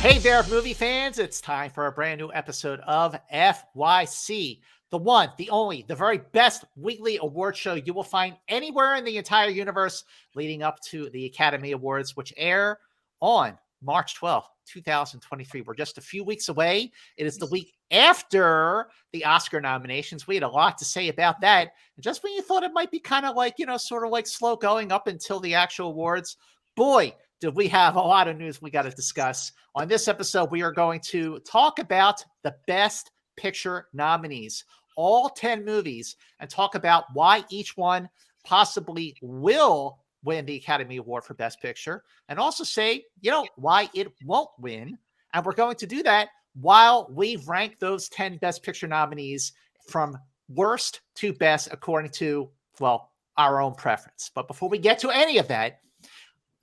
Hey there, movie fans. It's time for a brand new episode of FYC, the one, the only, the very best weekly award show you will find anywhere in the entire universe leading up to the Academy Awards, which air on March 12th, 2023. We're just a few weeks away. It is the week after the Oscar nominations. We had a lot to say about that. And just when you thought it might be kind of like, sort of like slow going up until the actual awards, boy, did we have a lot of news we got to discuss. On this episode, we are going to talk about the Best Picture nominees, all 10 movies, and talk about why each one possibly will win the Academy Award for Best Picture, and also say, why it won't win. And we're going to do that while we rank those 10 Best Picture nominees from worst to best according to, well, our own preference. But before we get to any of that,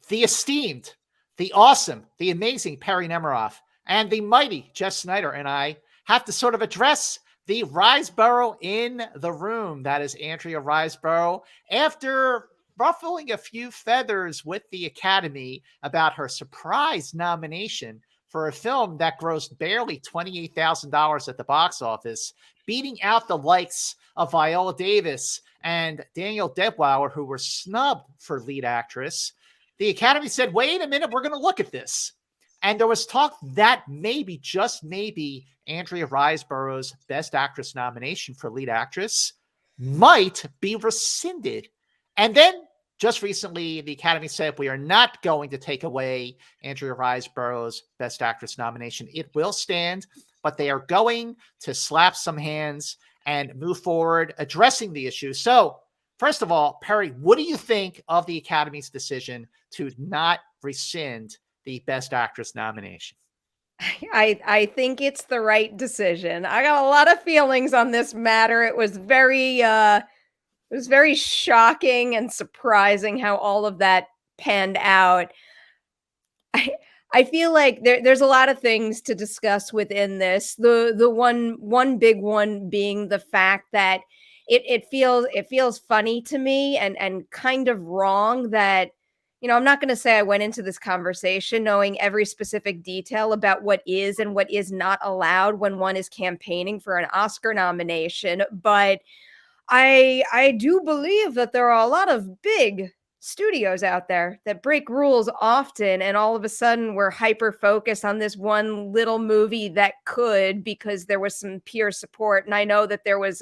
the esteemed, the awesome, the amazing Perri Nemiroff and the mighty Jeff Snyder and I have to sort of address the Riseborough in the room. That is Andrea Riseborough. After ruffling a few feathers with the Academy about her surprise nomination for a film that grossed barely $28,000 at the box office, beating out the likes of Viola Davis and Daniel Deadwyler, who were snubbed for lead actress, the Academy said, wait a minute, we're going to look at this. And there was talk that maybe, just maybe, Andrea Riseborough's Best Actress nomination for lead actress might be rescinded. And then just recently, the Academy said, we are not going to take away Andrea Riseborough's Best Actress nomination. It will stand, but they are going to slap some hands and move forward addressing the issue. So, first of all, Perri, what do you think of the Academy's decision to not rescind the Best Actress nomination? I think it's the right decision. I got a lot of feelings on this matter. It was very shocking and surprising how all of that panned out. I feel like there's a lot of things to discuss within this. The one big one being the fact that it feels funny to me and kind of wrong that, I'm not going to say I went into this conversation knowing every specific detail about what is and what is not allowed when one is campaigning for an Oscar nomination, but I do believe that there are a lot of big studios out there that break rules often, and all of a sudden we're hyper focused on this one little movie that could, because there was some peer support. And I know that there was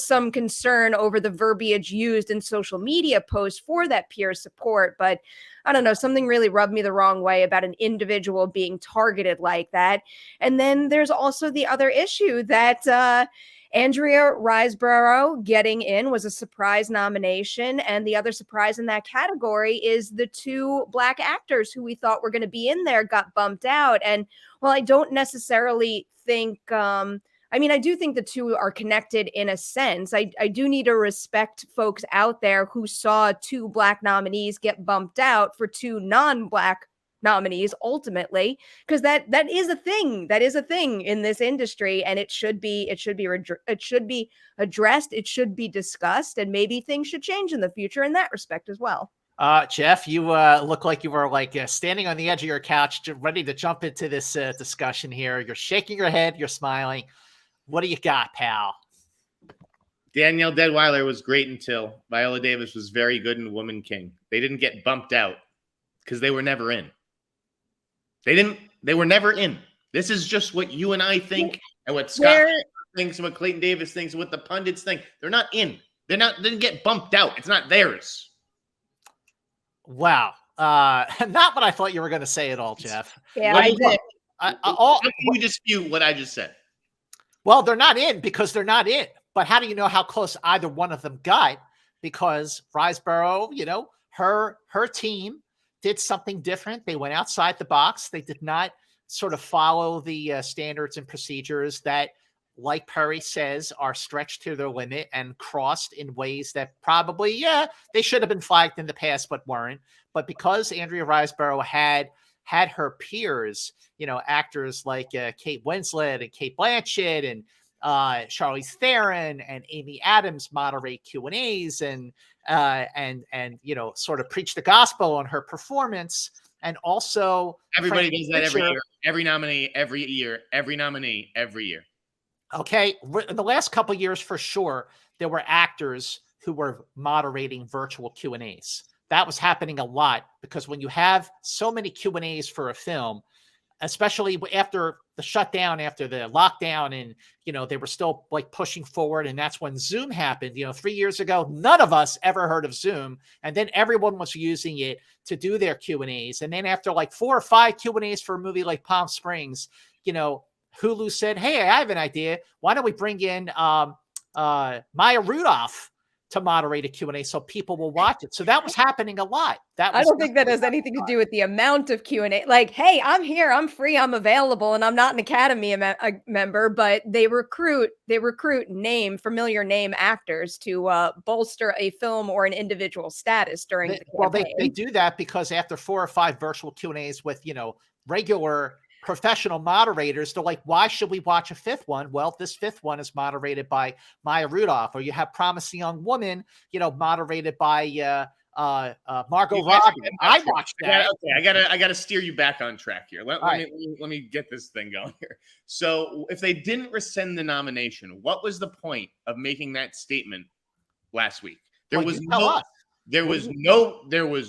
some concern over the verbiage used in social media posts for that peer support, but I don't know, something really rubbed me the wrong way about an individual being targeted like that. And then there's also the other issue that Andrea Riseborough getting in was a surprise nomination, and the other surprise in that category is the two Black actors who we thought were going to be in there got bumped out. And while I don't necessarily think, I do think the two are connected in a sense. I do need to respect folks out there who saw two Black nominees get bumped out for two non-Black nominees ultimately, because that is a thing in this industry, and it should be addressed, it should be discussed, and maybe things should change in the future in that respect as well. Jeff, you look like you were standing on the edge of your couch ready to jump into this discussion here. You're shaking your head, you're smiling. What do you got, pal? Danielle Deadwyler was great until Viola Davis was very good in Woman King. They didn't get bumped out because they were never in. They were never in. This is just what you and I think, and what Scott thinks, and what Clayton Davis thinks, and what the pundits think. They're not in. They didn't get bumped out. It's not theirs. Wow. Not what I thought you were going to say at all, Jeff. Yeah, I did. How can you dispute what I just said? Well, they're not in because they're not in. But how do you know how close either one of them got? Because Riseborough, her team did something different. They went outside the box. They did not sort of follow the standards and procedures that, like Perri says, are stretched to their limit and crossed in ways that probably, they should have been flagged in the past, but weren't. But because Andrea Riseborough had her peers, actors like Kate Winslet and Kate Blanchett and Charlize Theron and Amy Adams moderate Q&As and sort of preach the gospel on her performance, and also Everybody Frank does that every Fisher. year. Every nominee, every year. Every nominee, every year. Okay, in the last couple of years, for sure, there were actors who were moderating virtual Q&As. That was happening a lot because when you have so many Q&As for a film, especially after the shutdown, after the lockdown, and they were still like pushing forward, and that's when Zoom happened. 3 years ago, none of us ever heard of Zoom, and then everyone was using it to do their Q&As. And then after like 4 or 5 Q&As for a movie like Palm Springs, Hulu said, "Hey, I have an idea. Why don't we bring in Maya Rudolph to moderate a Q&A so people will watch it?" So that was happening a lot. I don't think that has anything to do with the amount of Q&A. Like, hey, I'm here, I'm free, I'm available, and I'm not an Academy member, but they recruit familiar name actors to bolster a film or an individual status during the campaign. Well, they do that because after 4 or 5 virtual Q&As with, regular professional moderators, they're like, why should we watch a 5th one? Well, this 5th one is moderated by Maya Rudolph, or you have Promising Young Woman, moderated by Margot Robbie. I watched that. I gotta steer you back on track here. Let me get this thing going here. So if they didn't rescind the nomination, what was the point of making that statement last week? There was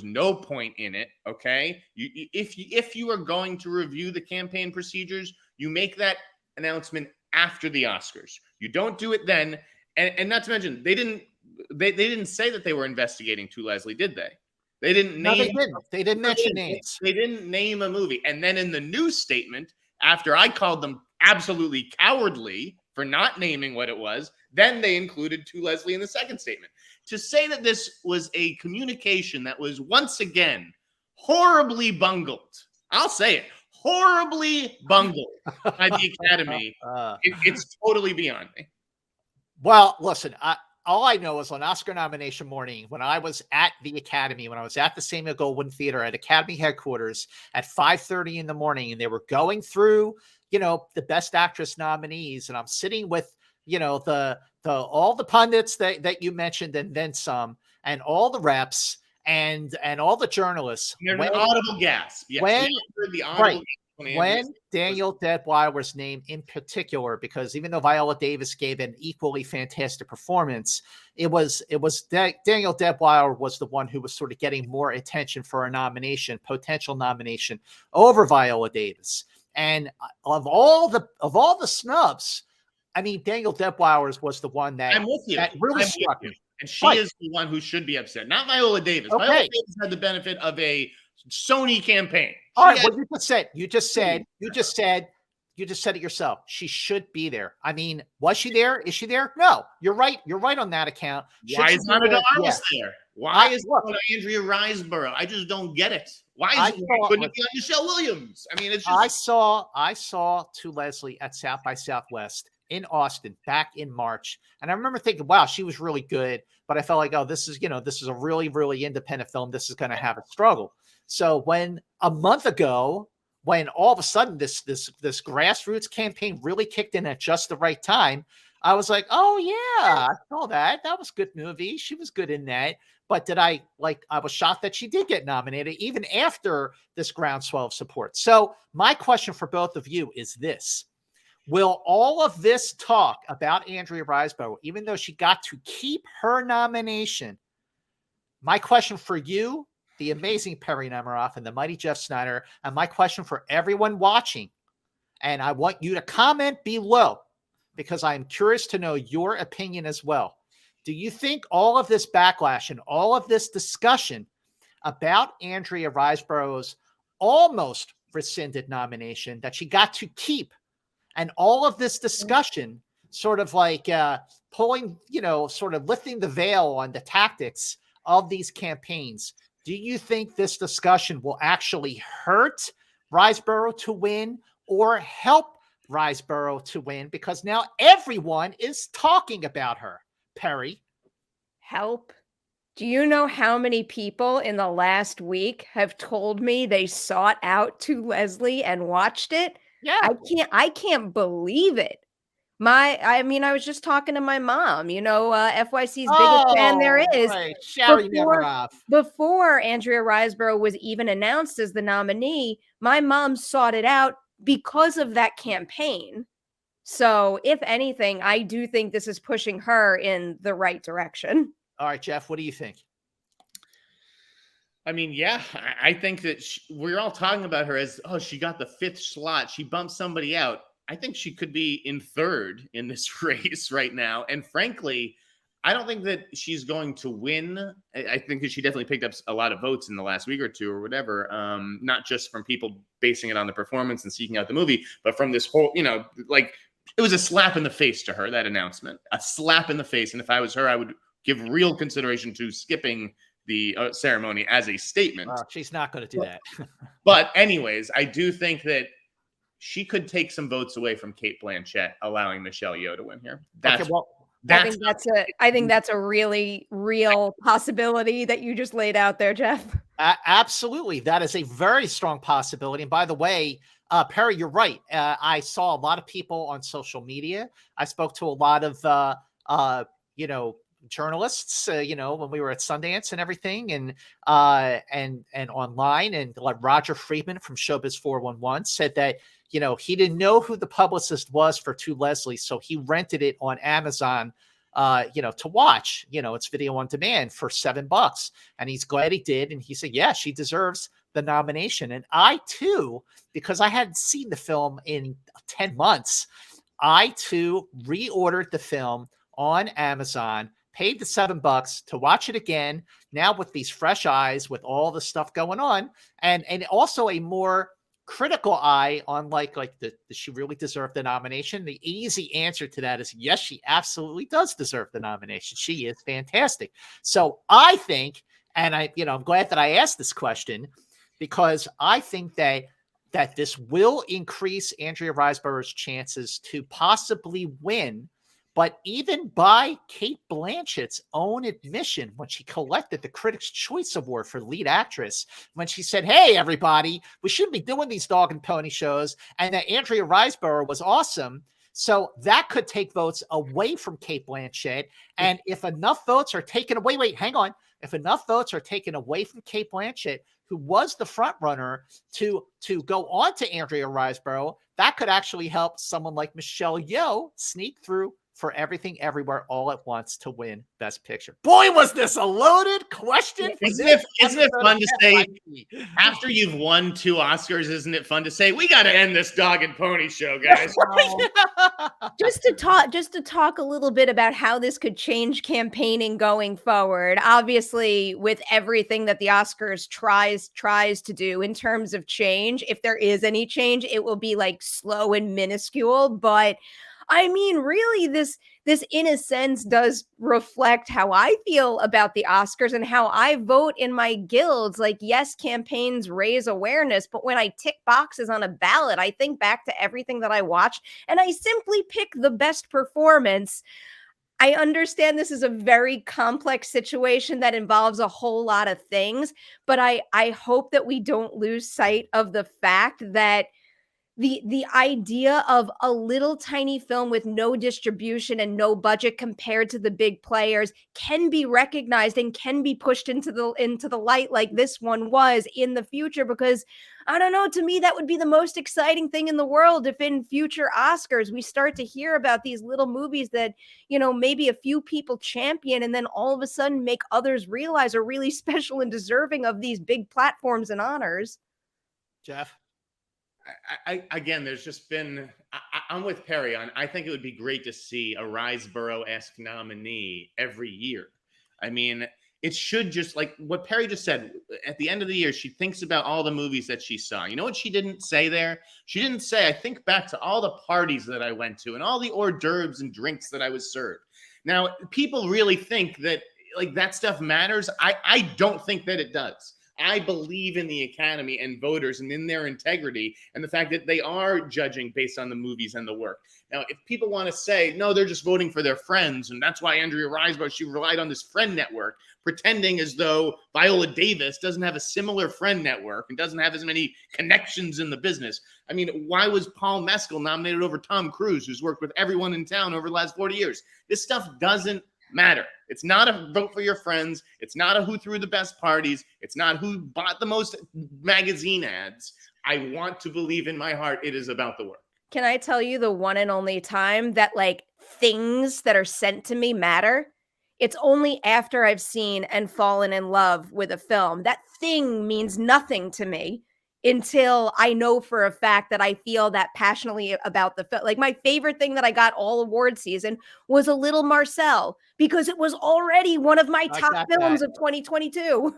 no point in it. Okay. If you are going to review the campaign procedures, you make that announcement after the Oscars. You don't do it then. And not to mention, they didn't say that they were investigating To Leslie, did they? They didn't name. No, they didn't. They didn't mention names. They didn't name a movie. And then in the news statement, after I called them absolutely cowardly for not naming what it was, then they included To Leslie in the second statement. To say that this was a communication that was once again horribly bungled, I'll say it, horribly bungled by the Academy, it's totally beyond me. Well, listen, all I know is on Oscar nomination morning, when I was at the Academy, when I was at the Samuel Goldwyn Theater at Academy headquarters at 5:30 in the morning, and they were going through, the Best Actress nominees, and I'm sitting with, all the pundits that you mentioned, and then some, and all the reps, and all the journalists. There's an audible gasp. Yes, when Daniel Deadwyler was named in particular, because even though Viola Davis gave an equally fantastic performance, it was Daniel Deadwyler was the one who was sort of getting more attention for a potential nomination over Viola Davis. And of all the snubs, I mean, Daniel Deadwyler was the one that really struck me. And she is the one who should be upset, not Viola Davis. Okay. Viola Davis had the benefit of a Sony campaign. All right, what you just said it yourself. She should be there. I mean, was she there? Is she there? No, you're right. You're right on that account. Why is Ana de Armas there? Why is Andrea Riseborough? I just don't get it. Why couldn't it be on Michelle Williams? I mean, it's just... I saw To Leslie at South by Southwest in Austin back in March, and I remember thinking, wow, she was really good. But I felt like, oh, this is a really, really independent film. This is going to have a struggle. So when a month ago, when all of a sudden this grassroots campaign really kicked in at just the right time, I was like, oh yeah, I saw that. That was a good movie. She was good in that. But I was shocked that she did get nominated even after this groundswell of support. So my question for both of you is this: will all of this talk about Andrea Riseborough, even though she got to keep her nomination, my question for you, the amazing Perri Nemiroff and the mighty Jeff Snyder, and my question for everyone watching, and I want you to comment below because I'm curious to know your opinion as well. Do you think all of this backlash and all of this discussion about Andrea Riseborough's almost rescinded nomination that she got to keep, and all of this discussion sort of like pulling, sort of lifting the veil on the tactics of these campaigns, do you think this discussion will actually hurt Riseborough to win or help Riseborough to win? Because now everyone is talking about her. Perri? Help. Do you know how many people in the last week have told me they sought out To Leslie and watched it? Yeah. I can't believe it. I mean, I was just talking to my mom, FYC's biggest fan there Oh, is. right. Sherry Before Nemiroff. before Andrea Riseborough was even announced as the nominee, my mom sought it out because of that campaign. So, if anything, I do think this is pushing her in the right direction. All right, Jeff, what do you think? I mean, yeah, I think that we're all talking about her as, oh, she got the 5th slot. She bumped somebody out. I think she could be in 3rd in this race right now. And frankly, I don't think that she's going to win. I think that she definitely picked up a lot of votes in the last week or two or whatever, not just from people basing it on the performance and seeking out the movie, but from this whole, like it was a slap in the face to her, that announcement, a slap in the face. And if I was her, I would give real consideration to skipping the ceremony as a statement. She's not going to do that. But anyways, I do think that she could take some votes away from Cate Blanchett, allowing Michelle Yeoh to win here. I think that's a really real possibility that you just laid out there, Jeff. Absolutely. That is a very strong possibility. And by the way, Perri, you're right. I saw a lot of people on social media. I spoke to a lot of, journalists, when we were at Sundance and everything, and online, and like Roger Friedman from Showbiz 411 said that, he didn't know who the publicist was for To Leslie. So he rented it on Amazon, to watch, it's video on demand for $7. And he's glad he did. And he said, yeah, she deserves the nomination. And I too, because I hadn't seen the film in 10 months, I too reordered the film on Amazon, paid the $7 to watch it again, now with these fresh eyes, with all the stuff going on, and also a more critical eye on does she really deserve the nomination? The easy answer to that is yes, she absolutely does deserve the nomination. She is fantastic. So I think, and I'm glad that I asked this question, because I think that this will increase Andrea Riseborough's chances to possibly win. But even by Cate Blanchett's own admission, when she collected the Critics' Choice Award for lead actress, when she said, hey, everybody, we shouldn't be doing these dog and pony shows, and that Andrea Riseborough was awesome. So that could take votes away from Cate Blanchett. And if enough votes are taken away, if enough votes are taken away from Cate Blanchett, who was the front runner to go on to Andrea Riseborough, that could actually help someone like Michelle Yeoh sneak through for Everything Everywhere All at Once to win Best Picture. Boy, was this a loaded question. Isn't it fun to say, after you've won 2 Oscars, isn't it fun to say, we got to end this dog and pony show, guys? Just to talk a little bit about how this could change campaigning going forward. Obviously, with everything that the Oscars tries to do in terms of change, if there is any change, it will be like slow and minuscule, but I mean, really, this in a sense does reflect how I feel about the Oscars and how I vote in my guilds. Like, yes, campaigns raise awareness, but when I tick boxes on a ballot, I think back to everything that I watched and I simply pick the best performance. I understand this is a very complex situation that involves a whole lot of things, but I hope that we don't lose sight of the fact that the idea of a little tiny film with no distribution and no budget compared to the big players can be recognized and can be pushed into the light like this one was in the future, because I don't know, to me that would be the most exciting thing in the world if in future Oscars we start to hear about these little movies that, maybe a few people champion and then all of a sudden make others realize are really special and deserving of these big platforms and honors. Jeff? Again, there's just been, I'm with Perri on, I think it would be great to see a Riseborough-esque nominee every year. I mean, it should just, like what Perri just said, at the end of the year, she thinks about all the movies that she saw. You know what she didn't say there? She didn't say, I think back to all the parties that I went to and all the hors d'oeuvres and drinks that I was served. Now, people really think that like that stuff matters. I don't think that it does. I believe in the Academy and voters and in their integrity and the fact that they are judging based on the movies and the work. Now, if people want to say, no, they're just voting for their friends, and that's why Andrea Riseborough, she relied on this friend network, pretending as though Viola Davis doesn't have a similar friend network and doesn't have as many connections in the business. I mean, why was Paul Mescal nominated over Tom Cruise, who's worked with everyone in town over the last 40 years? This stuff doesn't matter. It's not a vote for your friends. It's not a who threw the best parties. It's not who bought the most magazine ads. I want to believe in my heart it is about the work. Can I tell you the one and only time that like things that are sent to me matter? It's only after I've seen and fallen in love with a film. That thing means nothing to me until I know for a fact that I feel that passionately about the film. Like my favorite thing that I got all award season was A Little Marcel because it was already one of my top films of 2022.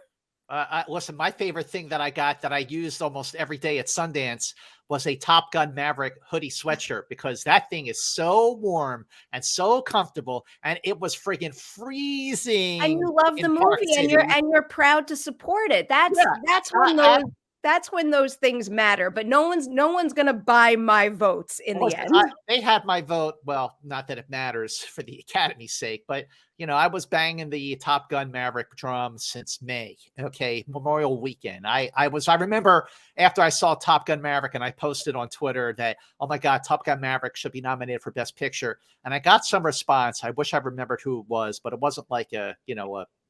Listen, my favorite thing that I got that I used almost every day at Sundance was a Top Gun Maverick hoodie sweatshirt because that thing is so warm and so comfortable, and it was friggin' freezing. And you love the movie, and you're proud to support it. That's when those things matter. But no one's gonna buy my votes in the end. They had my vote. Well, not that it matters for the Academy's sake, but I was banging the Top Gun Maverick drum since May. Okay, Memorial Weekend. I remember after I saw Top Gun Maverick, and I posted on Twitter that, oh my God, Top Gun Maverick should be nominated for Best Picture, and I got some response. I wish I remembered who it was, but it wasn't like a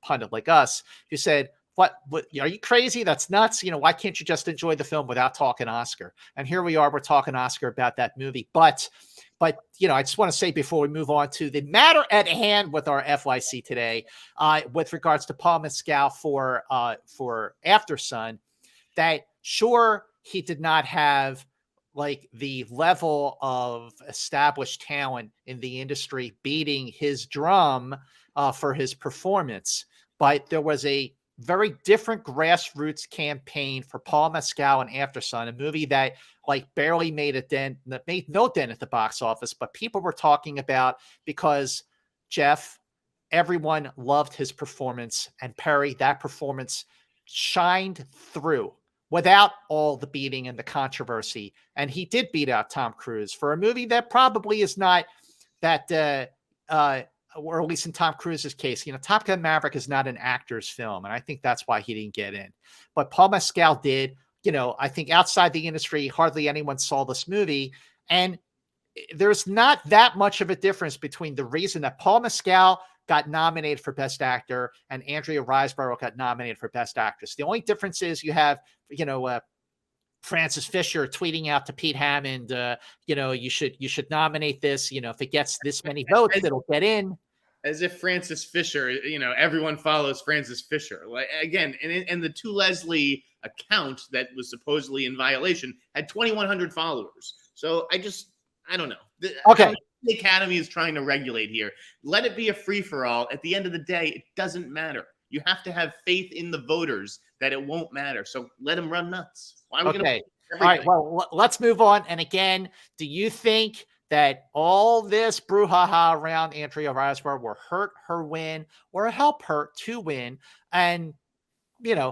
pundit like us who said, What are you crazy? That's nuts. Why can't you just enjoy the film without talking Oscar? And here we are, we're talking Oscar about that movie. But I just want to say before we move on to the matter at hand with our FYC today, with regards to Paul Mescal for After Sun, that sure, he did not have like the level of established talent in the industry beating his drum for his performance, but there was a very different grassroots campaign for Paul Mescal and After Sun, a movie that like barely made a dent, made no dent at the box office, but people were talking about because Jeff, everyone loved his performance, and Perri, that performance shined through without all the beating and the controversy. And he did beat out Tom Cruise for a movie that probably is not that, or at least in Tom Cruise's case, Top Gun Maverick is not an actor's film. And I think that's why he didn't get in. But Paul Mescal did. I think outside the industry, hardly anyone saw this movie. And there's not that much of a difference between the reason that Paul Mescal got nominated for Best Actor and Andrea Riseborough got nominated for Best Actress. The only difference is you have, Frances Fisher tweeting out to Pete Hammond, you should nominate this. If it gets this many votes, it'll get in. As if Frances Fisher, everyone follows Frances Fisher. Like again, and the To Leslie account that was supposedly in violation had 2,100 followers. So I don't know. Okay. The Academy is trying to regulate here. Let it be a free-for-all. At the end of the day, it doesn't matter. You have to have faith in the voters that it won't matter. So let them run nuts. Why are we going to? All right. Well, let's move on. And again, do you think that all this brouhaha around Andrea Riseborough will hurt her win or help her to win? And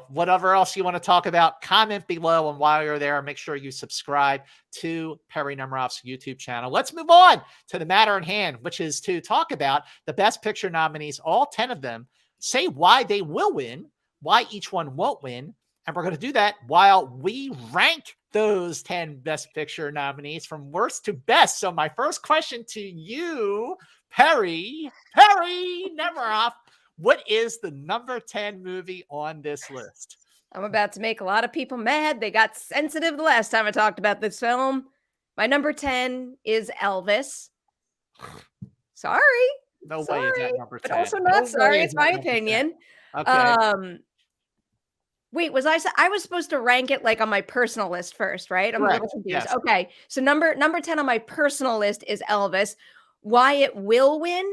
whatever else you want to talk about, comment below. And while you're there, make sure you subscribe to Perri Nemiroff's YouTube channel. Let's move on to the matter at hand, which is to talk about the Best Picture nominees, all 10 of them, say why they will win, why each one won't win. And we're going to do that while we rank those 10 Best Picture nominees from worst to best. So my first question to you, Perri Nemiroff, what is the number 10 movie on this list? I'm about to make a lot of people mad. They got sensitive the last time I talked about this film. My number 10 is Elvis. Sorry. No way is that number 10. But also not sorry. It's my opinion. Okay. Wait, I was supposed to rank it like on my personal list first, right? I'm a little confused. Yes. Okay. So number 10 on my personal list is Elvis. Why it will win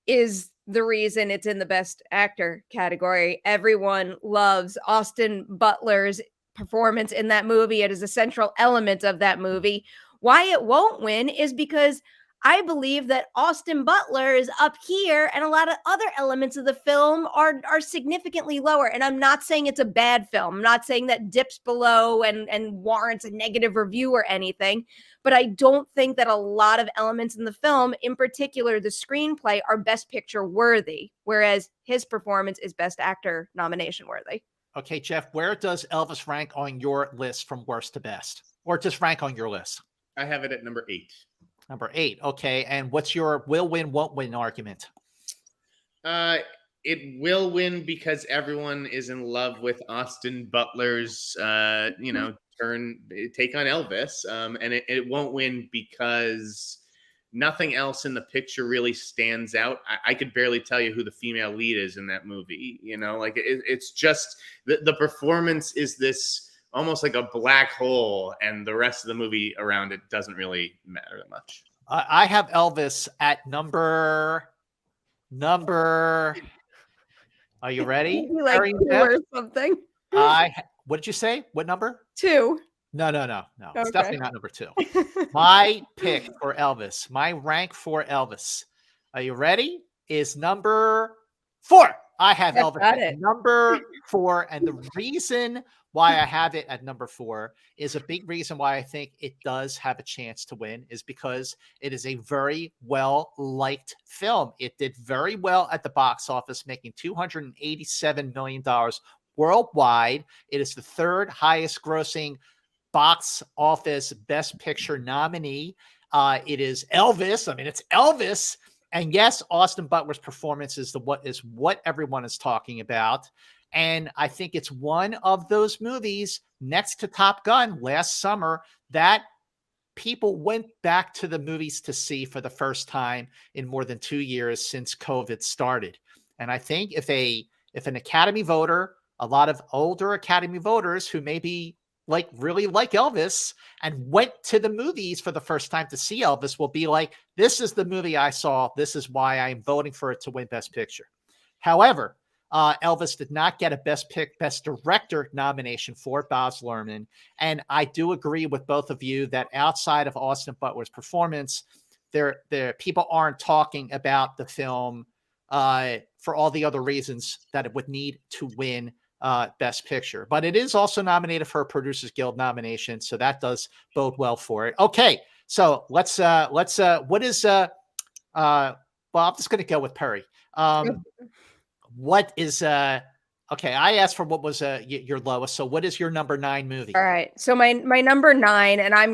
is the reason it's in the Best Actor category. Everyone loves Austin Butler's performance in that movie. It is a central element of that movie. Why it won't win is because I believe that Austin Butler is up here and a lot of other elements of the film are significantly lower. And I'm not saying it's a bad film. I'm not saying that dips below and warrants a negative review or anything. But I don't think that a lot of elements in the film, in particular the screenplay, are Best Picture worthy, whereas his performance is Best Actor nomination worthy. Okay, Jeff, where does Elvis rank on your list from worst to best? Or just rank on your list? I have it at number 8. Number 8. Okay. And what's your will win, won't win argument? It will win because everyone is in love with Austin Butler's, take on Elvis. And it won't win because nothing else in the picture really stands out. I could barely tell you who the female lead is in that movie. It's just the performance is this almost like a black hole, and the rest of the movie around it doesn't really matter that much. I have Elvis at number. Are you ready? You like 2 or something? What did you say? What number? 2. No. Okay. It's definitely not number 2. My pick for Elvis, my rank for Elvis. Are you ready? Is number 4. I have Elvis at number 4, and the reason why I have it at number 4 is a big reason why I think it does have a chance to win is because it is a very well-liked film. It did very well at the box office, making $287 million worldwide. It is the 3rd highest grossing box office Best Picture nominee. It is Elvis. I mean, it's Elvis. And yes, Austin Butler's performance is what everyone is talking about. And I think it's one of those movies next to Top Gun last summer that people went back to the movies to see for the first time in more than 2 years since COVID started. And I think if an Academy voter, a lot of older Academy voters who maybe really like Elvis and went to the movies for the first time to see Elvis will be like, this is the movie I saw. This is why I'm voting for it to win Best Picture. However, Elvis did not get a Best Director nomination for Baz Luhrmann. And I do agree with both of you that outside of Austin Butler's performance, there people aren't talking about the film for all the other reasons that it would need to win Best Picture. But it is also nominated for a Producers Guild nomination, so that does bode well for it. Okay, so let's what is well, I'm just going to go with Perri. What is okay, I asked for what was your lowest. So what is your number 9 movie? All right. So my number 9, and I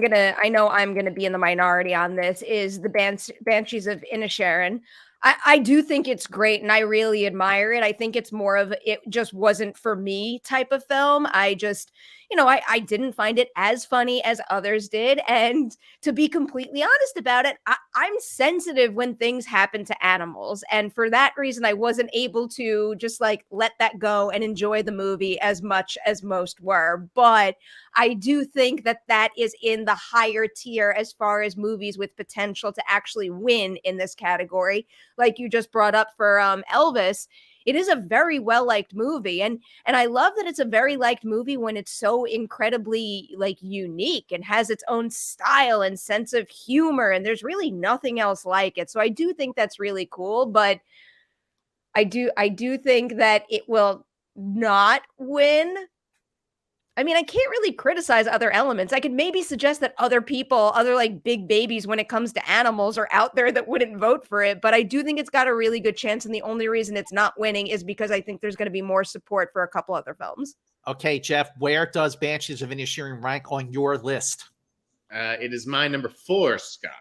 know I'm gonna be in the minority on this, is the Banshees of Inisherin. I do think it's great and I really admire it. I think it's more of it just wasn't for me type of film. I just, I didn't find it as funny as others did. And to be completely honest about it, I'm sensitive when things happen to animals. And for that reason, I wasn't able to just let that go and enjoy the movie as much as most were. But I do think that is in the higher tier as far as movies with potential to actually win in this category. Like you just brought up for Elvis, it is a very well-liked movie. And I love that it's a very liked movie when it's so incredibly unique and has its own style and sense of humor. And there's really nothing else like it. So I do think that's really cool. But I do think that it will not win. I mean, I can't really criticize other elements. I could maybe suggest that other people, other big babies when it comes to animals are out there that wouldn't vote for it. But I do think it's got a really good chance. And the only reason it's not winning is because I think there's going to be more support for a couple other films. Okay, Jeff, where does Banshees of Inisherin rank on your list? It is my number 4, Scott.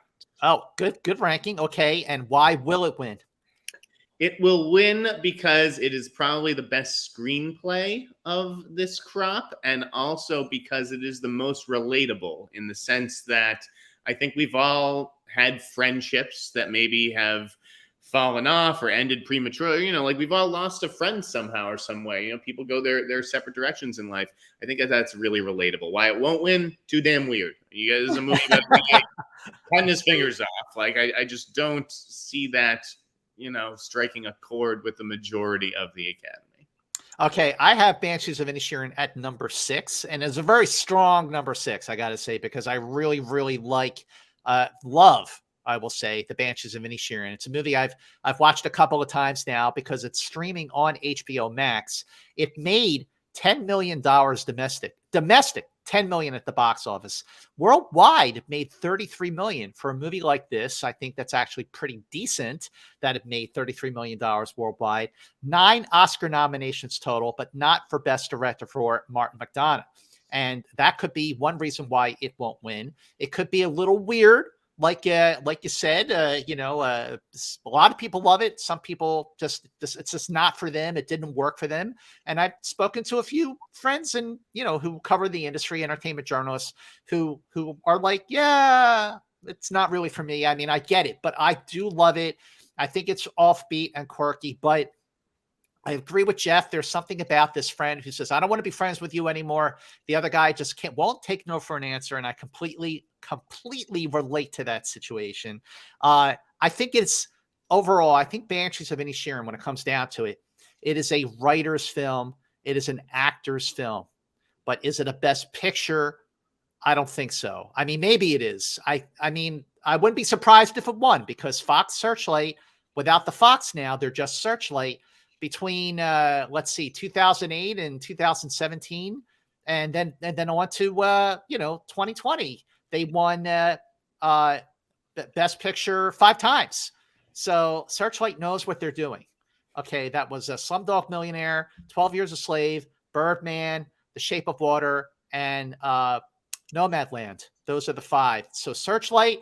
Oh, good ranking. Okay, and why will it win? It will win because it is probably the best screenplay of this crop, and also because it is the most relatable in the sense that I think we've all had friendships that maybe have fallen off or ended prematurely. We've all lost a friend somehow or some way. People go their separate directions in life. I think that's really relatable. Why it won't win? Too damn weird. You guys, a movie that really cutting his fingers off. I just don't see that. Striking a chord with the majority of the Academy. Okay, I have Banshees of Inisherin at number 6, and it's a very strong number 6, I got to say, because I really, really love I will say, The Banshees of Inisherin. It's a movie I've watched a couple of times now because it's streaming on HBO Max. It made $10 million domestic, 10 million at the box office. Worldwide, it made 33 million for a movie like this. I think that's actually pretty decent that it made $33 million worldwide. 9 Oscar nominations total, but not for Best Director for Martin McDonagh. And that could be one reason why it won't win. It could be a little weird. Like you said, a lot of people love it. Some people it's just not for them. It didn't work for them. And I've spoken to a few friends and, who cover the industry, entertainment journalists who are like, yeah, it's not really for me. I mean, I get it, but I do love it. I think it's offbeat and quirky, but I agree with Jeff. There's something about this friend who says, I don't want to be friends with you anymore. The other guy just won't take no for an answer. And I completely relate to that situation. I think it's overall, I think Banshees of Inisherin, when it comes down to it, it is a writer's film. It is an actor's film, but is it a Best Picture? I don't think so. I mean, maybe it is. I mean, I wouldn't be surprised if it won because Fox Searchlight, without the Fox now, they're just Searchlight. Between 2008 and 2017, and then on to 2020, they won Best Picture 5 times. So Searchlight knows what they're doing. Okay, that was a Slumdog Millionaire, 12 Years a Slave, Birdman, The Shape of Water, and Nomadland. Those are the 5. So Searchlight,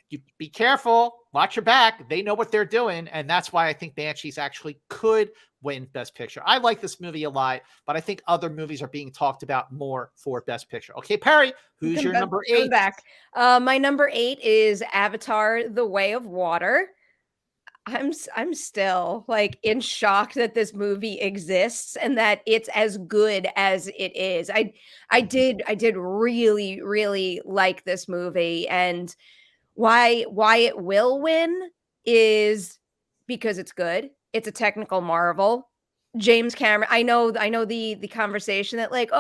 you be careful, watch your back. They know what they're doing. And that's why I think Banshees actually could win Best Picture. I like this movie a lot, but I think other movies are being talked about more for Best Picture. Okay, Perri, who's your number 8? Back. My number 8 is Avatar: The Way of Water. I'm still like in shock that this movie exists and that it's as good as it is. I did really, really like this movie, and why it will win is because it's good. It's a technical marvel. James Cameron, I know the conversation that like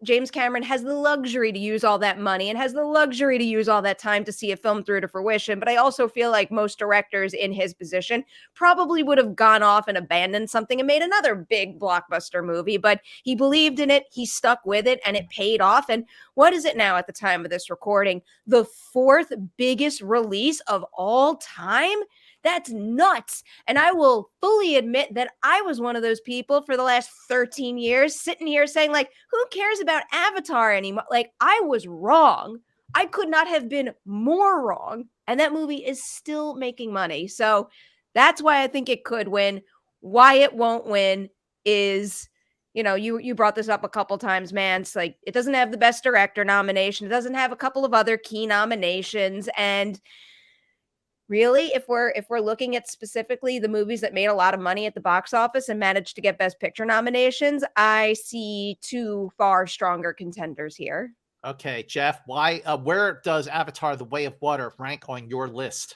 James Cameron has the luxury to use all that money and has the luxury to use all that time to see a film through to fruition. But I also feel like most directors in his position probably would have gone off and abandoned something and made another big blockbuster movie. But he believed in it, he stuck with it, and it paid off. And what is it now at the time of this recording? The 4th biggest release of all time? That's nuts. And I will fully admit that I was one of those people for the last 13 years sitting here saying, like, who cares about Avatar anymore? Like, I was wrong. I could not have been more wrong. And that movie is still making money. So that's why I think it could win. Why it won't win is, you brought this up a couple times, man. It's like, it doesn't have the Best Director nomination. It doesn't have a couple of other key nominations. And really, if we're looking at specifically the movies that made a lot of money at the box office and managed to get Best Picture nominations, I see 2 far stronger contenders here. Okay, Jeff, where does Avatar: The Way of Water rank on your list?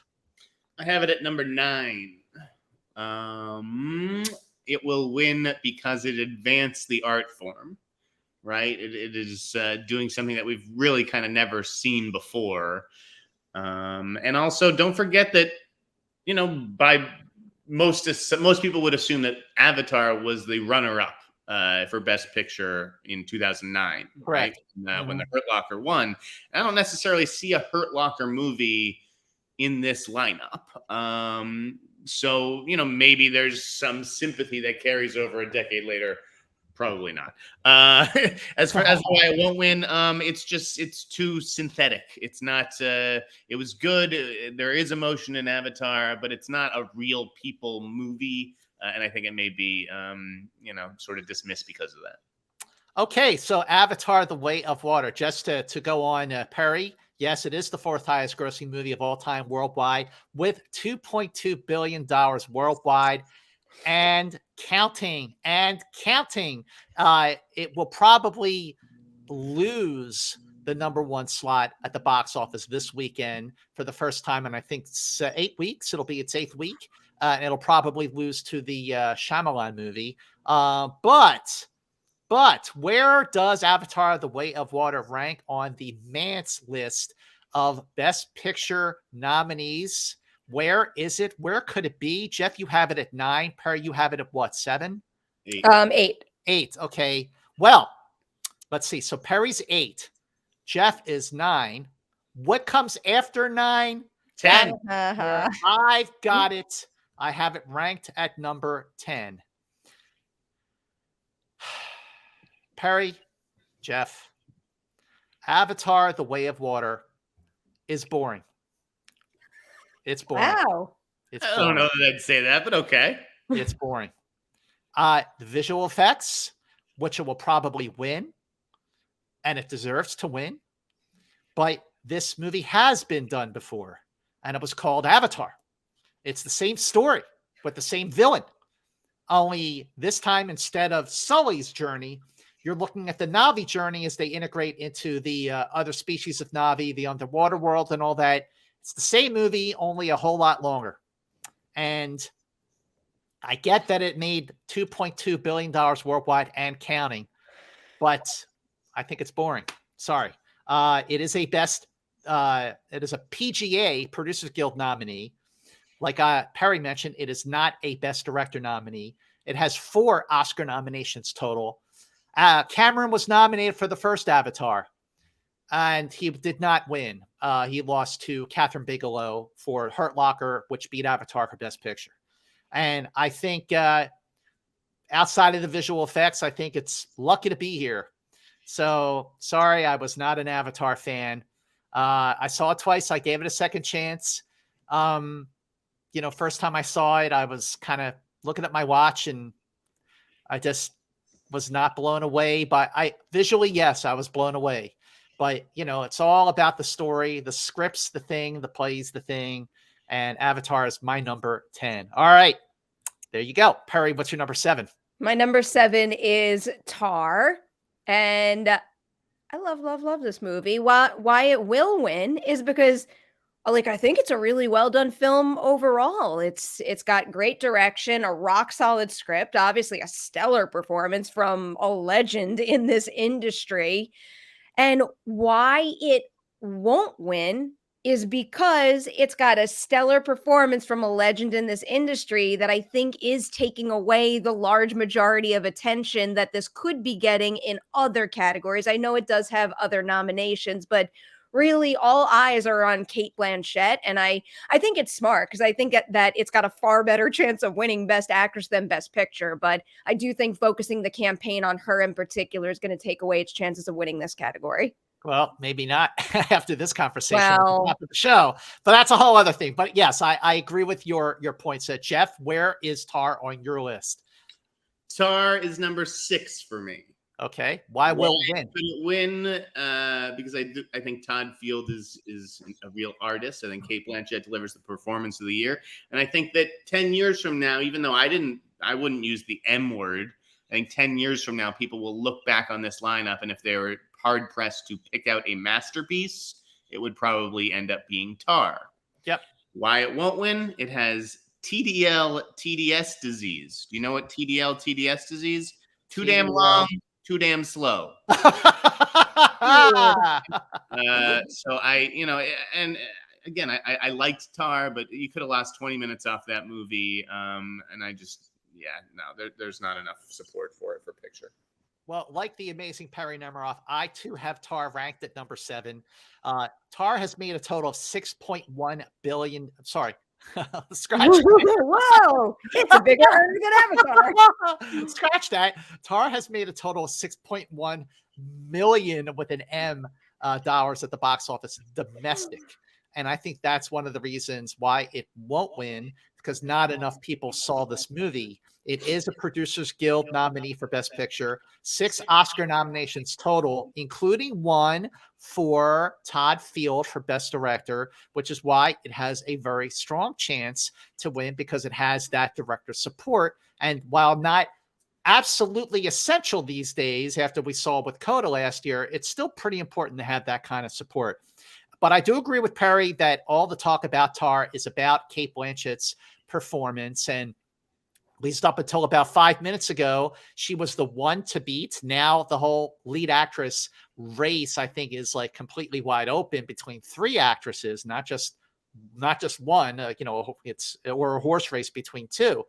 I have it at number 9. It will win because it advanced the art form, right? It is doing something that we've really kind of never seen before. And also, don't forget that, by most people would assume that Avatar was the runner-up for Best Picture in 2009, right? When the Hurt Locker won. I don't necessarily see a Hurt Locker movie in this lineup. So, maybe there's some sympathy that carries over a decade later. Probably not. As why it won't win, it's too synthetic. It's not. It was good. There is emotion in Avatar, but it's not a real people movie, and I think it may be, sort of dismissed because of that. Okay, so Avatar: The Way of Water. Just to go on, Perri. Yes, it is the 4th highest grossing movie of all time worldwide, with $2.2 billion worldwide. And counting. It will probably lose the number 1 slot at the box office this weekend for the first time in, I think, 8 weeks. It'll be its 8th week. And it'll probably lose to the Shyamalan movie. But where does Avatar: The Way of Water rank on the Mance list of Best Picture nominees. Where is it? Where could it be? Jeff, you have it at 9. Perri, you have it at what, 7? 8. 8. 8. Okay. Well, let's see. So Perri's 8. Jeff is 9. What comes after 9? 10. Uh-huh. I've got it. I have it ranked at number 10. Perri, Jeff, Avatar: The Way of Water is boring. It's boring. Wow. It's I boring. don't know that I'd say that, but okay. It's boring. The visual effects, which it will probably win, and it deserves to win. But this movie has been done before, and it was called Avatar. It's the same story with the same villain. Only this time, instead of Sully's journey, you're looking at the Na'vi journey as they integrate into the other species of Na'vi, the underwater world and all that. It's the same movie, only a whole lot longer. And I get that it made $2.2 billion worldwide and counting, but I think it's boring. Sorry. It is a PGA, Producers Guild nominee. Like Perri mentioned, it is not a Best Director nominee. It has 4 Oscar nominations total. Cameron was nominated for the first Avatar, and he did not win. He lost to Catherine Bigelow for Hurt Locker, which beat Avatar for Best Picture. And I think outside of the visual effects, I think it's lucky to be here. So sorry, I was not an Avatar fan. I saw it twice. I gave it a second chance. First time I saw it, I was kind of looking at my watch and I just was not blown away. But visually, yes, I was blown away. But, it's all about the story, the scripts, the thing, the plays, the thing. And Avatar is my number 10. All right. There you go. Perri, what's your number 7? My number 7 is Tar. And I love this movie. Why it will win is because I think it's a really well done film overall. It's got great direction, a rock solid script, obviously a stellar performance from a legend in this industry. And why it won't win is because it's got a stellar performance from a legend in this industry that I think is taking away the large majority of attention that this could be getting in other categories. I know it does have other nominations, but really all eyes are on Cate Blanchett. And I think it's smart because I think that it's got a far better chance of winning Best Actress than Best Picture. But I do think focusing the campaign on her in particular is going to take away its chances of winning this category. Well, maybe not after this conversation Well, after the show, but that's a whole other thing. But yes, I agree with your points. Jeff, where is Tar on your list? Tar is number 6 for me. Okay, why will it win? Will it win? Because I think Todd Field is a real artist. I think Cate Blanchett delivers the performance of the year, and I think that 10 years from now, even though I wouldn't use the M word. I think 10 years from now, people will look back on this lineup, and if they were hard pressed to pick out a masterpiece, it would probably end up being Tar. Yep. Why it won't win? It has TDL TDS disease. Do you know what TDL TDS disease? Too damn long, too damn slow. So and again, I liked Tar, but you could have lost 20 minutes off that movie. And I just, there's not enough support for it for picture. Well, like the amazing Perri Nemiroff, I too have Tar ranked at number 7. Tar has made a total of $6.1 billion. Sorry. Scratch that. Whoa, it's a bigger earner than Avatar. Scratch that. Tar has made a total of $6.1 million with an M dollars at the box office domestic. And I think that's one of the reasons why it won't win, because not enough people saw this movie. It is a Producers Guild nominee for Best Picture, 6 Oscar nominations total, including 1 for Todd Field for Best Director, which is why it has a very strong chance to win, because it has that director support. And while not absolutely essential these days, after we saw with Coda last year, it's still pretty important to have that kind of support. But I do agree with Perri that all the talk about Tar is about Cate Blanchett's performance. And at least up until about 5 minutes ago, she was the one to beat. Now the whole lead actress race, I think, is like completely wide open between 3 actresses, not just one. It's or a horse race between 2.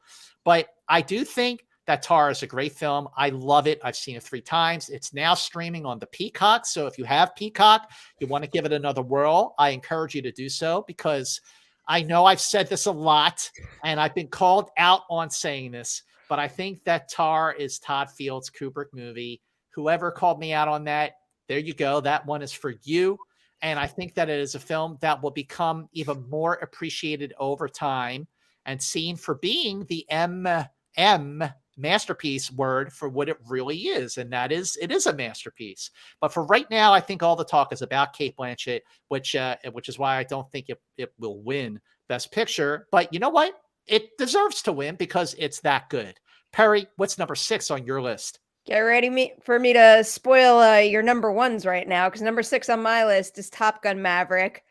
But I do think that Tar is a great film. I love it. I've seen it 3 times. It's now streaming on the Peacock. So if you have Peacock, you want to give it another whirl, I encourage you to do so, because I know I've said this a lot and I've been called out on saying this, but I think that Tar is Todd Field's Kubrick movie. Whoever called me out on that, there you go. That one is for you. And I think that it is a film that will become even more appreciated over time and seen for being the masterpiece word for what it really is. And that is, it is a masterpiece. But for right now, I think all the talk is about Cate Blanchett, which is why I don't think it will win Best Picture. But you know what? It deserves to win because it's that good. Perri, what's number 6 on your list? Get ready for me to spoil your number 1s right now, because number 6 on my list is Top Gun Maverick.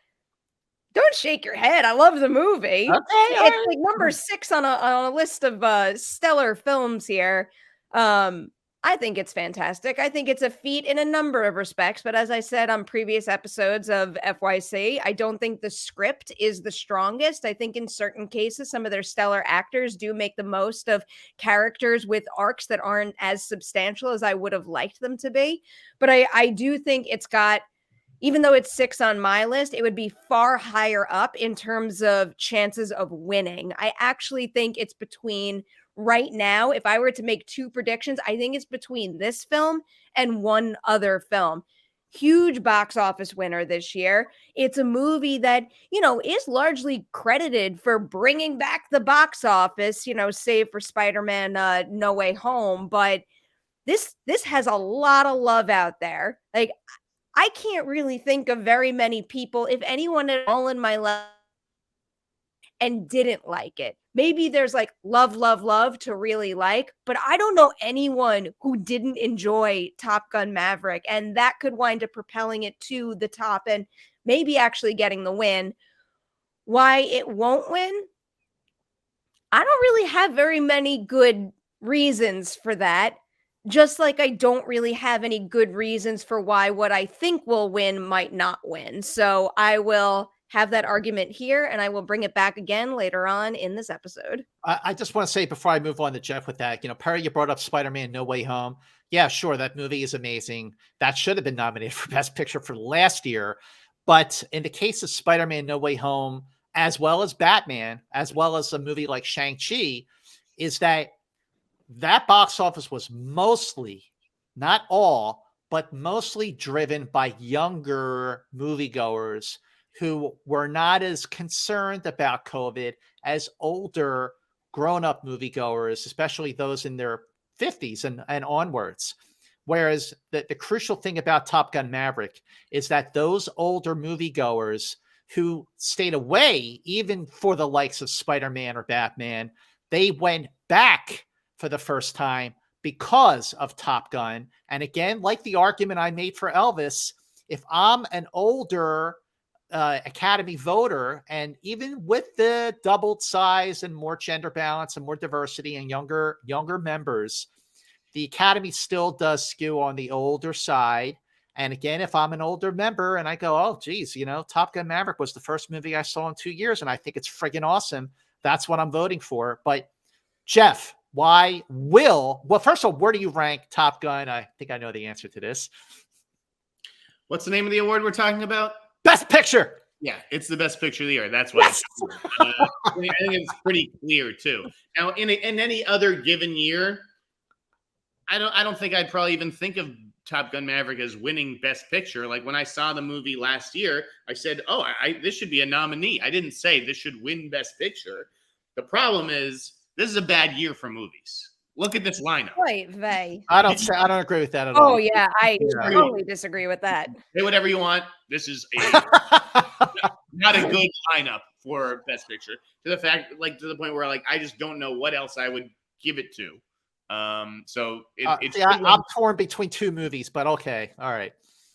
Don't shake your head. I love the movie. Okay, it's like number 6 on a list of stellar films here. I think it's fantastic. I think it's a feat in a number of respects. But as I said on previous episodes of FYC, I don't think the script is the strongest. I think in certain cases, some of their stellar actors do make the most of characters with arcs that aren't as substantial as I would have liked them to be. But I do think it's got, even though it's 6 on my list, it would be far higher up in terms of chances of winning. I actually think it's between, right now, if I were to make 2 predictions, I think it's between this film and one other film. Huge box office winner this year. It's a movie that, is largely credited for bringing back the box office, save for Spider-Man No Way Home. But this has a lot of love out there. Like, I can't really think of very many people, if anyone at all in my life, and didn't like it. Maybe there's like love to really like, but I don't know anyone who didn't enjoy Top Gun Maverick, and that could wind up propelling it to the top and maybe actually getting the win. Why it won't win? I don't really have very many good reasons for that. Just like I don't really have any good reasons for why what I think will win might not win. So I will have that argument here, and I will bring it back again later on in this episode. I just want to say before I move on to Jeff with that, Perri, you brought up Spider-Man No Way Home. Yeah, sure, that movie is amazing. That should have been nominated for Best Picture for last year. But in the case of Spider-Man No Way Home, as well as Batman, as well as a movie like Shang-Chi, is that box office was mostly, not all, but mostly driven by younger moviegoers who were not as concerned about COVID as older grown-up moviegoers, especially those in their 50s and onwards. Whereas the crucial thing about Top Gun Maverick is that those older moviegoers who stayed away, even for the likes of Spider-Man or Batman, they went back for the first time because of Top Gun. And again, like the argument I made for Elvis, if I'm an older Academy voter, and even with the doubled size and more gender balance and more diversity and younger members, the Academy still does skew on the older side. And again, if I'm an older member and I go, oh, geez, Top Gun Maverick was the first movie I saw in 2 years, and I think it's friggin' awesome, that's what I'm voting for. But Jeff, well, first of all, where do you rank Top Gun? I think I know the answer to this. What's the name of the award we're talking about? Best Picture. Yeah, it's the Best Picture of the year. That's what. Yes! I think it's pretty clear too. Now, in any other given year, I don't think I'd probably even think of Top Gun Maverick as winning Best Picture. Like when I saw the movie last year, I said, "Oh, this should be a nominee." I didn't say this should win Best Picture. The problem is this is a bad year for movies. Look at this lineup. Wait, Vay. I don't agree with that at all. Oh yeah, I totally disagree with that. Say whatever you want. This is not a good lineup for Best Picture. To the point where I just don't know what else I would give it to. I'm torn between 2 movies, but okay, all right.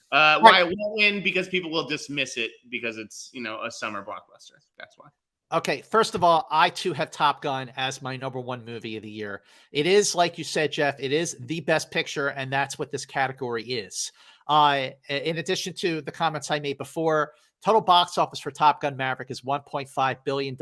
Why it won't win? Because people will dismiss it because it's a summer blockbuster. That's why. Okay, first of all, I too have Top Gun as my number one movie of the year. It is, like you said, Jeff, it is the best picture, and that's what this category is. In addition to the comments I made before, total box office for Top Gun Maverick is $1.5 billion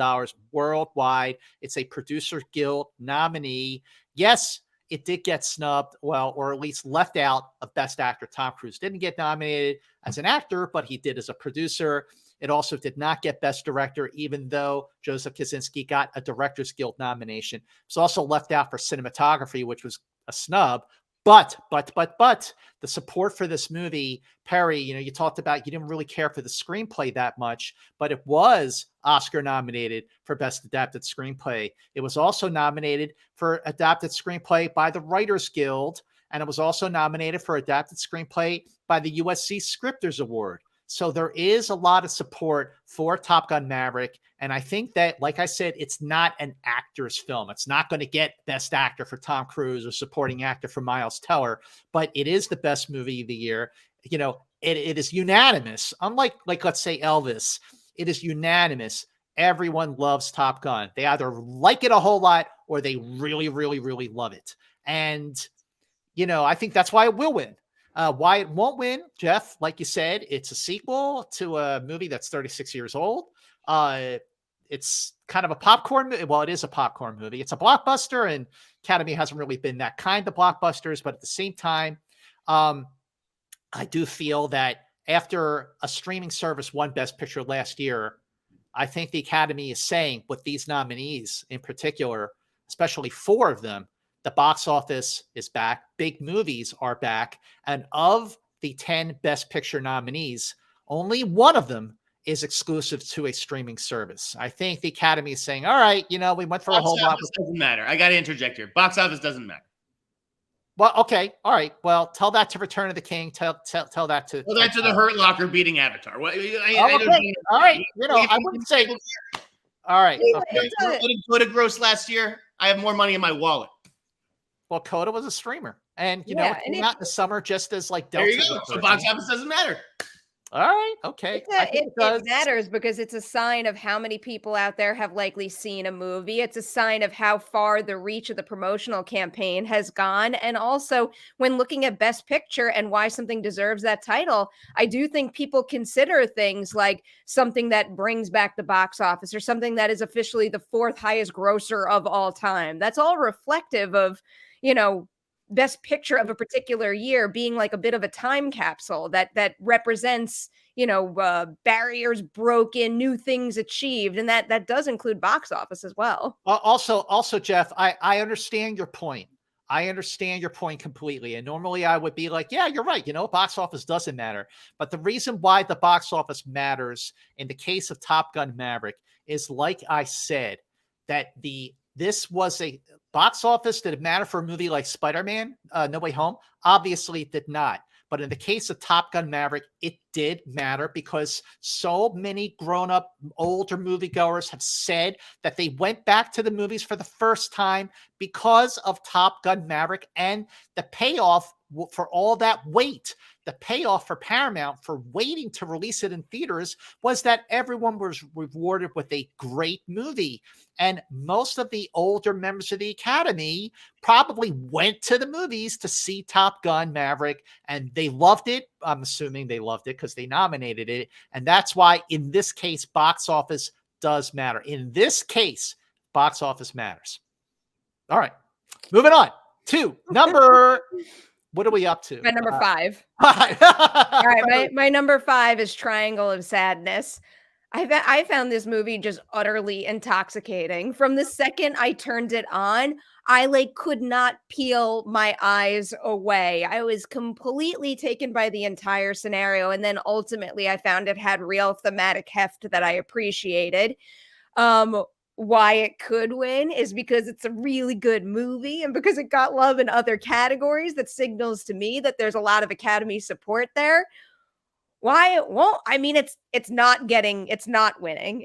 worldwide. It's a Producer Guild nominee. Yes, it did get snubbed, well, or at least left out of Best Actor. Tom Cruise didn't get nominated as an actor, but he did as a producer. It also did not get Best Director, even though Joseph Kosinski got a Directors Guild nomination. It was also left out for cinematography, which was a snub. But the support for this movie, Perri, you talked about you didn't really care for the screenplay that much, but it was Oscar nominated for Best Adapted Screenplay. It was also nominated for Adapted Screenplay by the Writers Guild, and it was also nominated for Adapted Screenplay by the USC Scripters Award. So there is a lot of support for Top Gun Maverick. And I think that, like I said, it's not an actor's film. It's not going to get Best Actor for Tom Cruise or Supporting Actor for Miles Teller, but it is the best movie of the year. It is unanimous. Unlike, let's say Elvis, it is unanimous. Everyone loves Top Gun. They either like it a whole lot or they really, really, really love it. And, I think that's why it will win. Why it won't win, Jeff, like you said, it's a sequel to a movie that's 36 years old. It's kind of a popcorn movie. Well, it is a popcorn movie. It's a blockbuster, and Academy hasn't really been that kind of blockbusters. But at the same time, I do feel that after a streaming service won Best Picture last year, I think the Academy is saying with these nominees in particular, especially 4 of them, the box office is back. Big movies are back. And of the 10 Best Picture nominees, only one of them is exclusive to a streaming service. I think the Academy is saying, all right, we went for a whole lot. Box office doesn't matter. I got to interject here. Box office doesn't matter. Well, okay. All right. Well, tell that to Return of the King. Tell that to... Well, that's to the Hurt Locker beating Avatar. Well, okay. All right. I wouldn't say... All right. Okay. What did Coda gross last year? I have more money in my wallet. Well, Coda was a streamer, and it came out in the summer just as like Delta. There you go. So box office doesn't matter. All right, okay. It matters because it's a sign of how many people out there have likely seen a movie. It's a sign of how far the reach of the promotional campaign has gone. And also, when looking at Best Picture and why something deserves that title, I do think people consider things like something that brings back the box office or something that is officially the 4th highest grosser of all time. That's all reflective of, Best Picture of a particular year being like a bit of a time capsule that represents, barriers broken, new things achieved. And that does include box office as well. Also, Jeff, I understand your point. I understand your point completely. And normally I would be like, yeah, you're right. Box office doesn't matter. But the reason why the box office matters in the case of Top Gun Maverick is, like I said, that this was a box office. Did it matter for a movie like Spider-Man, No Way Home? Obviously it did not. But in the case of Top Gun Maverick, it did matter because so many grown-up, older moviegoers have said that they went back to the movies for the first time because of Top Gun Maverick, and the payoff for all that wait, the payoff for Paramount for waiting to release it in theaters was that everyone was rewarded with a great movie. And most of the older members of the Academy probably went to the movies to see Top Gun Maverick, and they loved it. I'm assuming they loved it because they nominated it. And that's why in this case, box office does matter. In this case, box office matters. All right, moving on to number... What are we up to? My number 5. 5. All right, my number 5 is Triangle of Sadness. I found this movie just utterly intoxicating. From the second I turned it on, I could not peel my eyes away. I was completely taken by the entire scenario, and then ultimately I found it had real thematic heft that I appreciated. Why it could win is because it's a really good movie and because it got love in other categories. That signals to me that there's a lot of Academy support there. Why it won't? I mean, it's not winning.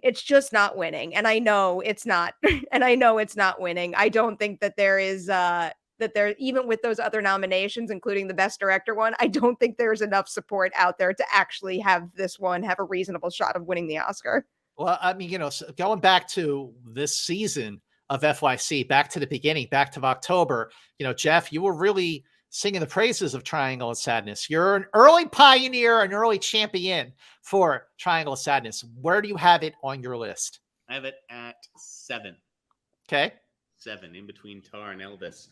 It's just not winning. And I know it's not. And I know it's not winning. I don't think that there is that there, even with those other nominations, including the Best Director one, I don't think there's enough support out there to actually have this one have a reasonable shot of winning the Oscar. Well, I mean, going back to this season of FYC, back to the beginning, back to October, Jeff, you were really singing the praises of Triangle of Sadness. You're an early pioneer, an early champion for Triangle of Sadness. Where do you have it on your list? I have it at 7. Okay. 7, in between Tar and Elvis.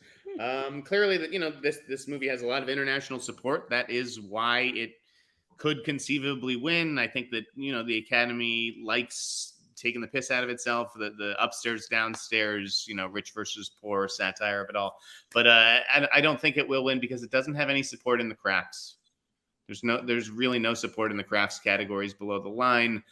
Clearly, that this movie has a lot of international support. That is why it could conceivably win. I think that the Academy likes taking the piss out of itself. The upstairs downstairs, rich versus poor satire of it all. But I don't think it will win because it doesn't have any support in the crafts. There's really no support in the crafts categories below the line.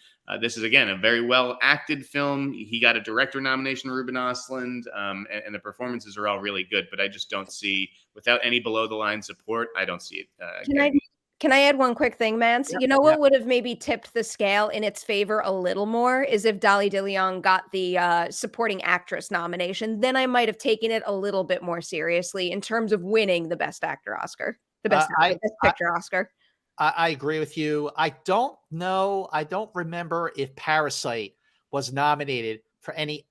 This is, again, a very well acted film. He got a director nomination, Ruben Ostlund, and the performances are all really good. But I just don't see, without any below the line support, I don't see it. Can I add one quick thing, Mance? Yep, You know what would have maybe tipped the scale in its favor a little more is if Dolly DeLeon got the supporting actress nomination. Then I might have taken it a little bit more seriously in terms of winning the Best Actor Oscar, the Best Picture Oscar. I agree with you. I don't know. I don't remember if Parasite was nominated for any.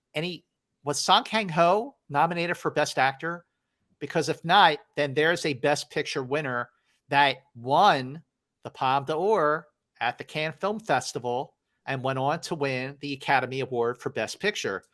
Was Song Kang-ho nominated for Best Actor? Because if not, then there's a Best Picture winner that won the Palme d'Or at the Cannes Film Festival and went on to win the Academy Award for Best Picture.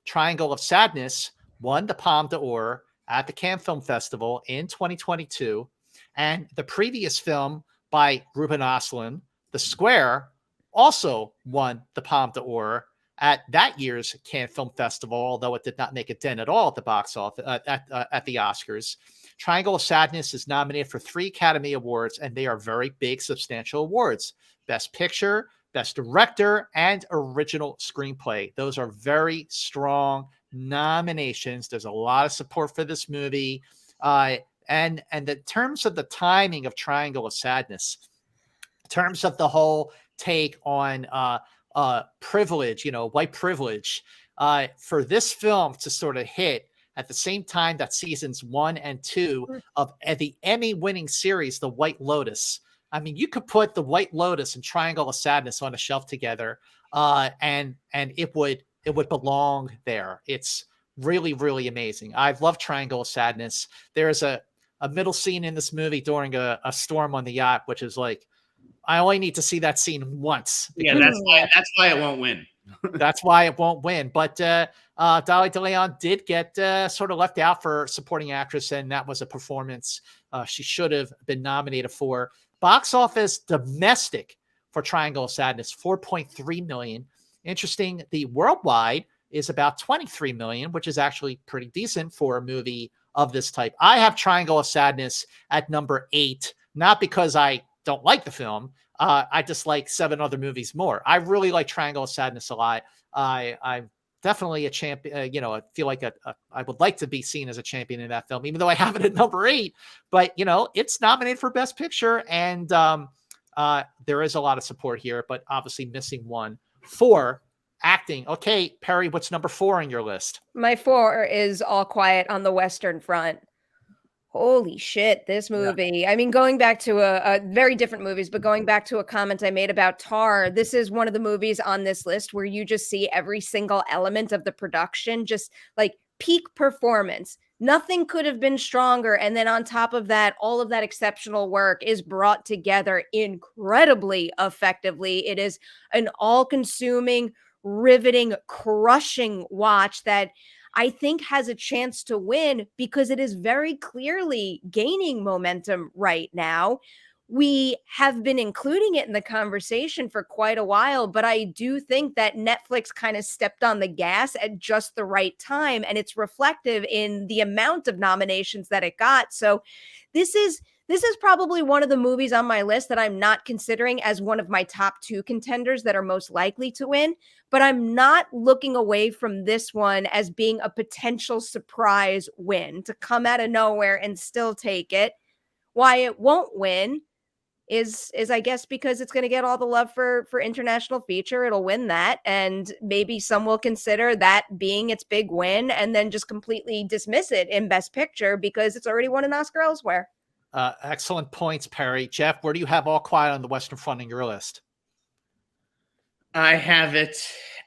Triangle of Sadness won the Palme d'Or at the Cannes Film Festival in 2022, and the previous film by Ruben Ostlund, The Square, also won the Palme d'Or at that year's Cannes Film Festival, although it did not make a dent at all at the box office at the Oscars. Triangle of Sadness is nominated for 3 Academy Awards, and they are very big, substantial awards: Best Picture, Best Director, and Original Screenplay. Those are very strong nominations. There's a lot of support for this movie. And in terms of the timing of Triangle of Sadness, in terms of the whole take on privilege, white privilege, for this film to sort of hit at the same time that seasons 1 and 2 of the Emmy-winning series, The White Lotus. I mean, you could put The White Lotus and Triangle of Sadness on a shelf together, and it would belong there. It's really, really amazing. I've loved Triangle of Sadness. There's a middle scene in this movie during a storm on the yacht, which is like, I only need to see that scene once. Yeah, that's why it won't win. That's why it won't win. But Dolly DeLeon did get sort of left out for supporting actress, and that was a performance she should have been nominated for. Box office domestic for Triangle of Sadness, 4.3 million. Interesting, the worldwide is about 23 million, which is actually pretty decent for a movie of this type. I have Triangle of Sadness at number 8, not because I don't like the film. I just like 7 other movies more. I really like Triangle of Sadness a lot. I'm definitely a champion. I feel like I would like to be seen as a champion in that film, even though I have it at number 8. But it's nominated for Best Picture, and there is a lot of support here. But obviously missing one for acting. Okay, Perri, what's number 4 on your list? My 4 is All Quiet on the Western Front. Holy shit, this movie. Yeah. I mean, going back to a very different movies, but going back to a comment I made about Tar, this is one of the movies on this list where you just see every single element of the production, just like peak performance. Nothing could have been stronger. And then on top of that, all of that exceptional work is brought together incredibly effectively. It is an all-consuming, riveting, crushing watch that I think has a chance to win because it is very clearly gaining momentum right now. We have been including it in the conversation for quite a while, but I do think that Netflix kind of stepped on the gas at just the right time, and it's reflective in the amount of nominations that it got. So this is probably one of the movies on my list that I'm not considering as one of my top 2 contenders that are most likely to win, but I'm not looking away from this one as being a potential surprise win to come out of nowhere and still take it. Why it won't win is I guess because it's going to get all the love for international feature. It'll win that, and maybe some will consider that being its big win and then just completely dismiss it in Best Picture because it's already won an Oscar elsewhere. Excellent points, Perri. Jeff, where do you have All Quiet on the Western Front on your list? I have it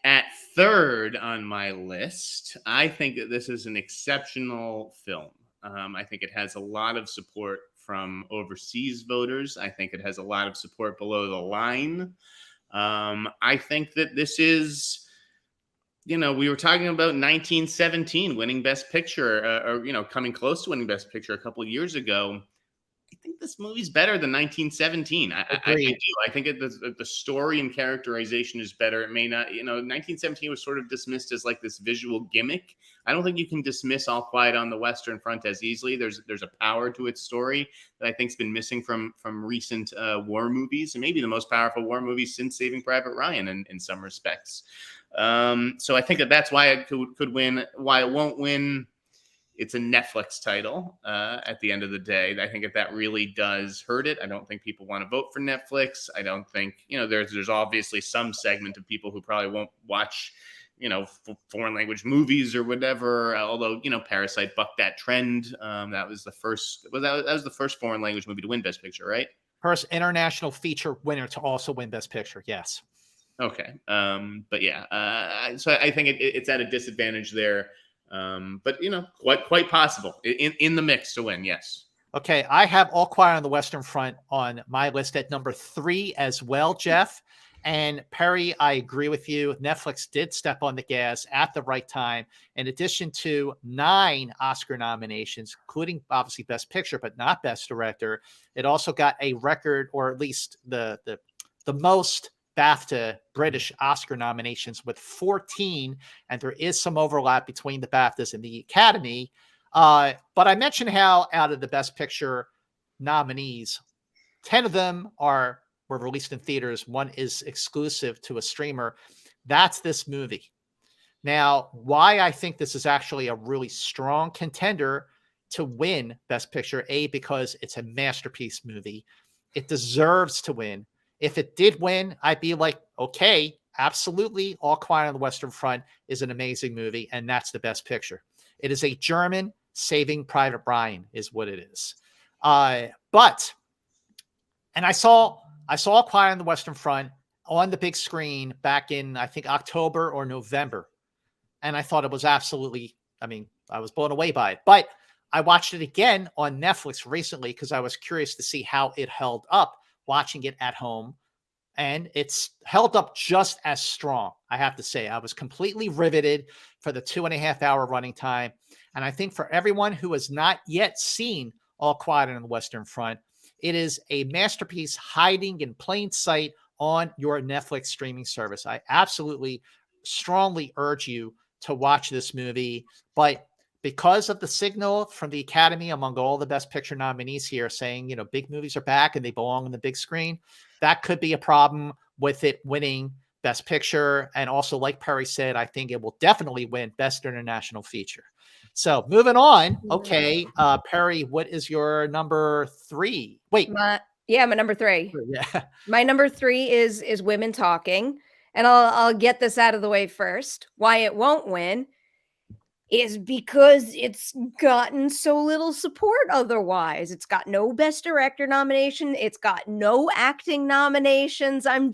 at third on my list. I think that this is an exceptional film. I think it has a lot of support from overseas voters. I think it has a lot of support below the line. I think that this is, we were talking about 1917 winning Best Picture, or coming close to winning Best Picture a couple of years ago. I think this movie's better than 1917. I Agreed. do. I think the story and characterization is better. It may not, 1917 was sort of dismissed as like this visual gimmick. I don't think you can dismiss All Quiet on the Western Front as easily. There's a power to its story that I think's been missing from recent war movies, and maybe the most powerful war movie since Saving Private Ryan in some respects. So I think that's why it could win. Why it won't win. It's a Netflix title at the end of the day. I think if that really does hurt it, I don't think people want to vote for Netflix. I don't think, there's obviously some segment of people who probably won't watch, foreign language movies or whatever. Although, Parasite bucked that trend. That was the first, that was the first foreign language movie to win Best Picture, right? First international feature winner to also win Best Picture. Yes. Okay. But yeah, so I think it's at a disadvantage there. But quite possible in the mix to win. Yes. Okay, I have All Quiet on the Western Front on my list at number 3 as well, Jeff. And Perri, I agree with you. Netflix did step on the gas at the right time. In addition to 9 Oscar nominations, including obviously Best Picture, but not Best Director, it also got a record, or at least the most BAFTA British Oscar nominations with 14, and there is some overlap between the BAFTAs and the Academy. But I mentioned how out of the Best Picture nominees, 10 of them were released in theaters. 1 is exclusive to a streamer. That's this movie. Now, why I think this is actually a really strong contender to win Best Picture, because it's a masterpiece movie. It deserves to win. If it did win, I'd be like, okay, absolutely. All Quiet on the Western Front is an amazing movie, and that's the Best Picture. It is a German Saving Private Ryan is what it is. And I saw All Quiet on the Western Front on the big screen back in, I think, October or November. And I thought it was absolutely, I was blown away by it. But I watched it again on Netflix recently because I was curious to see how it held up watching it at home, and it's held up just as strong. I have to say, I was completely riveted for the 2.5-hour running time. And I think for everyone who has not yet seen All Quiet on the Western Front, it is a masterpiece hiding in plain sight on your Netflix streaming service. I absolutely strongly urge you to watch this movie, but because of the signal from the Academy among all the Best Picture nominees here saying, big movies are back and they belong on the big screen, that could be a problem with it winning Best Picture. And also, like Perri said, I think it will definitely win Best International Feature. So moving on. Okay. Perri, what is your number 3? Wait. My number 3. Yeah. My number 3 is Women Talking. And I'll get this out of the way first. Why it won't win is because it's gotten so little support otherwise. It's got no Best Director nomination. It's got no acting nominations. I'm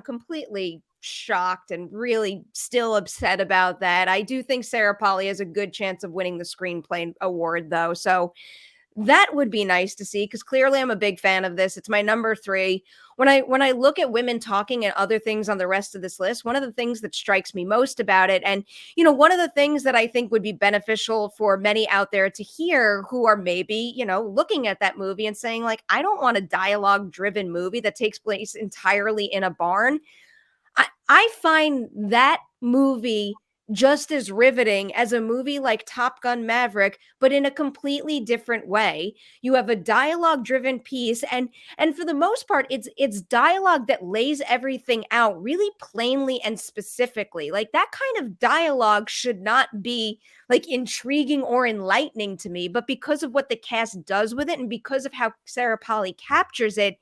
completely shocked and really still upset about that. I do think Sarah Polley has a good chance of winning the Screenplay Award, though. So that would be nice to see, because clearly I'm a big fan of this. It's my number 3. When I look at Women Talking and other things on the rest of this list, one of the things that strikes me most about it, and one of the things that I think would be beneficial for many out there to hear who are maybe, looking at that movie and saying, like, I don't want a dialogue-driven movie that takes place entirely in a barn. I find that movie just as riveting as a movie like Top Gun Maverick, but in a completely different way. You have a dialogue-driven piece, and for the most part, it's dialogue that lays everything out really plainly and specifically. Like, that kind of dialogue should not be like intriguing or enlightening to me, but because of what the cast does with it, and because of how Sarah Polley captures it,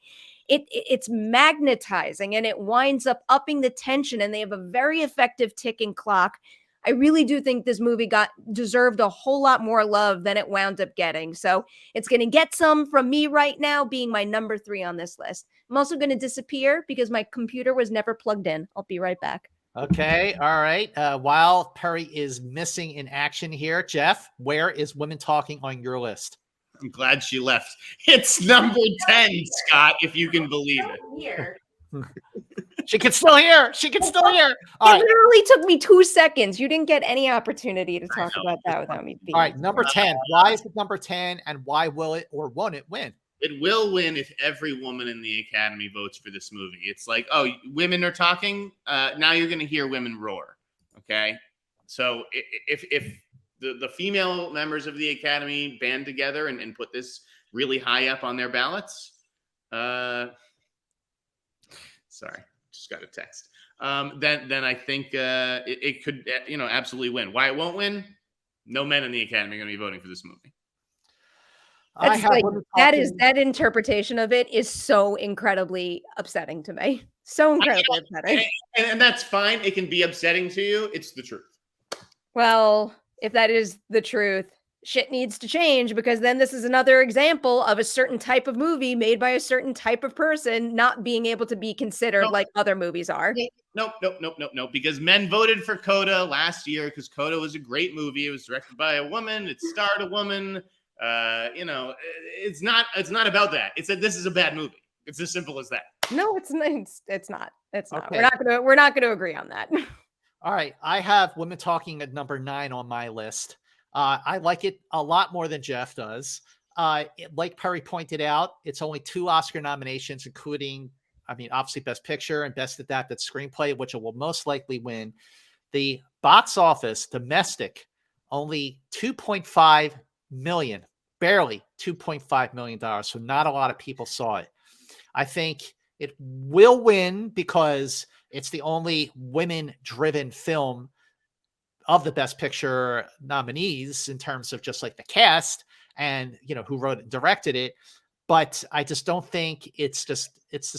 it's magnetizing, and it winds up upping the tension, and they have a very effective ticking clock. I really do think this movie deserved a whole lot more love than it wound up getting. So it's going to get some from me right now, being my number 3 on this list. I'm also going to disappear because my computer was never plugged in. I'll be right back. Okay. All right. While Perri is missing in action here, Jeff, where is Women Talking on your list? I'm glad she left. It's number 10, Scott, if you can believe it. Here. She can still hear. She can still hear. All It right. literally took me 2 seconds. You didn't get any opportunity to talk about that without me being. All right. Number 10. Why is it number 10? And why will it or won't it win? It will win if every woman in the Academy votes for this movie. It's like, oh, women are talking. Now you're going to hear women roar. Okay. So if the female members of the Academy band together and put this really high up on their ballots, sorry, just got a text. Then I think it could, absolutely win. Why it won't win? No men in the Academy are going to be voting for this movie. That interpretation of it is so incredibly upsetting to me. So incredibly upsetting. And that's fine. It can be upsetting to you. It's the truth. Well, if that is the truth, shit needs to change, because then this is another example of a certain type of movie made by a certain type of person not being able to be considered like other movies are. Nope. Because men voted for Coda last year because Coda was a great movie. It was directed by a woman. It starred a woman. It's not about that. It's that this is a bad movie. It's as simple as that. No, it's not. It's not. Okay. We're not gonna agree on that. All right. I have Women Talking at number 9 on my list. I like it a lot more than Jeff does. Like Perri pointed out, it's only 2 Oscar nominations, including, obviously Best Picture and Best Adapted Screenplay, which it will most likely win. The box office, domestic, only $2.5 million, barely $2.5 million. So not a lot of people saw it. I think it will win because it's the only women-driven film of the Best Picture nominees in terms of just like the cast and, who wrote and directed it. But I just don't think it's just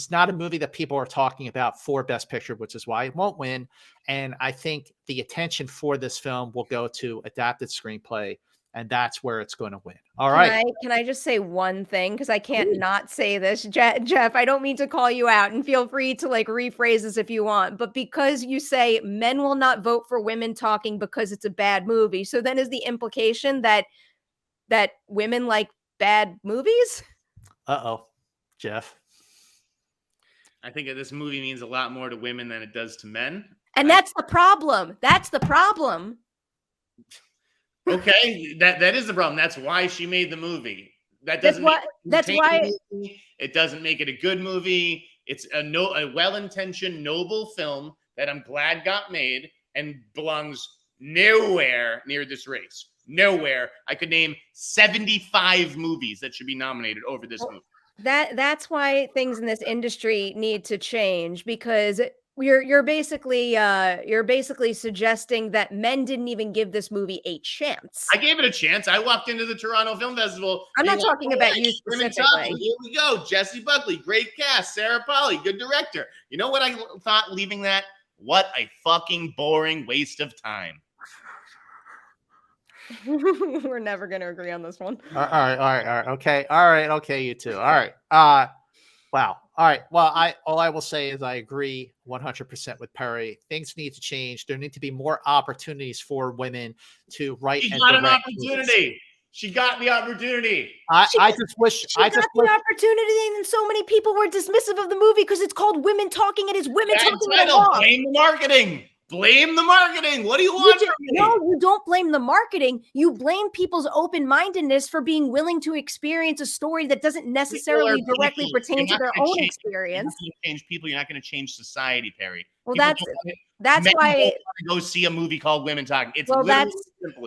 not a movie that people are talking about for Best Picture, which is why it won't win. And I think the attention for this film will go to adapted screenplay, and that's where it's going to win. All right. Can I just say one thing? Because I can't not say this. Jeff, I don't mean to call you out, and feel free to rephrase this if you want. But because you say men will not vote for Women Talking because it's a bad movie, so then is the implication that women like bad movies? Uh-oh, Jeff. I think this movie means a lot more to women than it does to men. And that's the problem. That's the problem. Okay, that is the problem. That's why she made the movie. It doesn't make it a good movie. It's a well-intentioned, noble film that I'm glad got made and belongs nowhere near this race. Nowhere. I could name 75 movies that should be nominated over this movie. That's why things in this industry need to change, because you're basically suggesting that men didn't even give this movie a chance. I gave it a chance. I walked into the Toronto Film Festival. I'm not talking about you specifically. Here we go. Jesse Buckley, great cast. Sarah Polley, good director. You know what I thought leaving that? What a fucking boring waste of time. We're never going to agree on this one. All right. Okay. All right. Okay, you two. All right. Wow. All right. Well, all I will say is I agree 100% with Perri. Things need to change. There need to be more opportunities for women to write. She got an opportunity. She got the opportunity. I just wish the opportunity, and so many people were dismissive of the movie because it's called Women Talking and it's women talking. Blame the marketing. Blame the marketing. What do you want from me? No, you don't blame the marketing. You blame people's open-mindedness for being willing to experience a story that doesn't necessarily directly pertain to their own experience. You're not going to change people. You're not going to change society, Perri. Well, that's why go see a movie called Women Talking. It's simple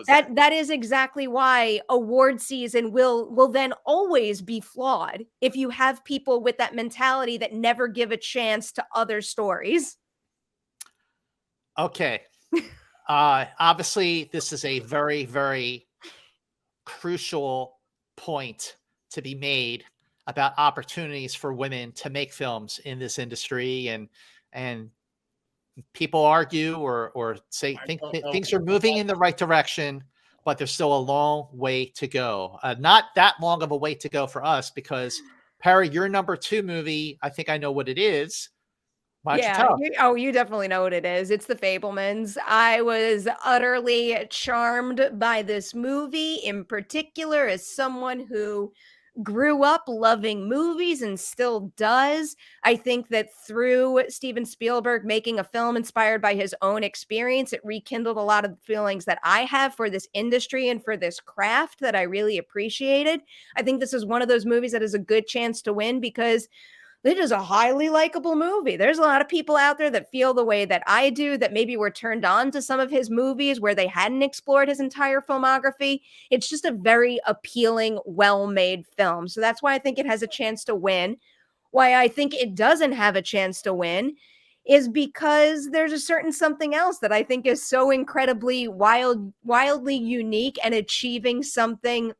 as that is exactly why award season will then always be flawed if you have people with that mentality that never give a chance to other stories. Okay. Obviously, this is a very, very crucial point to be made about opportunities for women to make films in this industry. And people argue or say I think don't that know. things are moving in the right direction, but there's still a long way to go. Not that long of a way to go for us because Perry, your number 2 movie, I think I know what it is. Why don't you Yeah, tell us? you definitely know what it is. It's The Fabelmans. I was utterly charmed by this movie in particular as someone who grew up loving movies and still does. I think that through Steven Spielberg making a film inspired by his own experience, it rekindled a lot of the feelings that I have for this industry and for this craft that I really appreciated. I think this is one of those movies that has a good chance to win because it is a highly likable movie. There's a lot of people out there that feel the way that I do, that maybe were turned on to some of his movies where they hadn't explored his entire filmography. It's just a very appealing, well-made film. So that's why I think it has a chance to win. Why I think it doesn't have a chance to win is because there's a certain something else that I think is so incredibly wildly unique and achieving something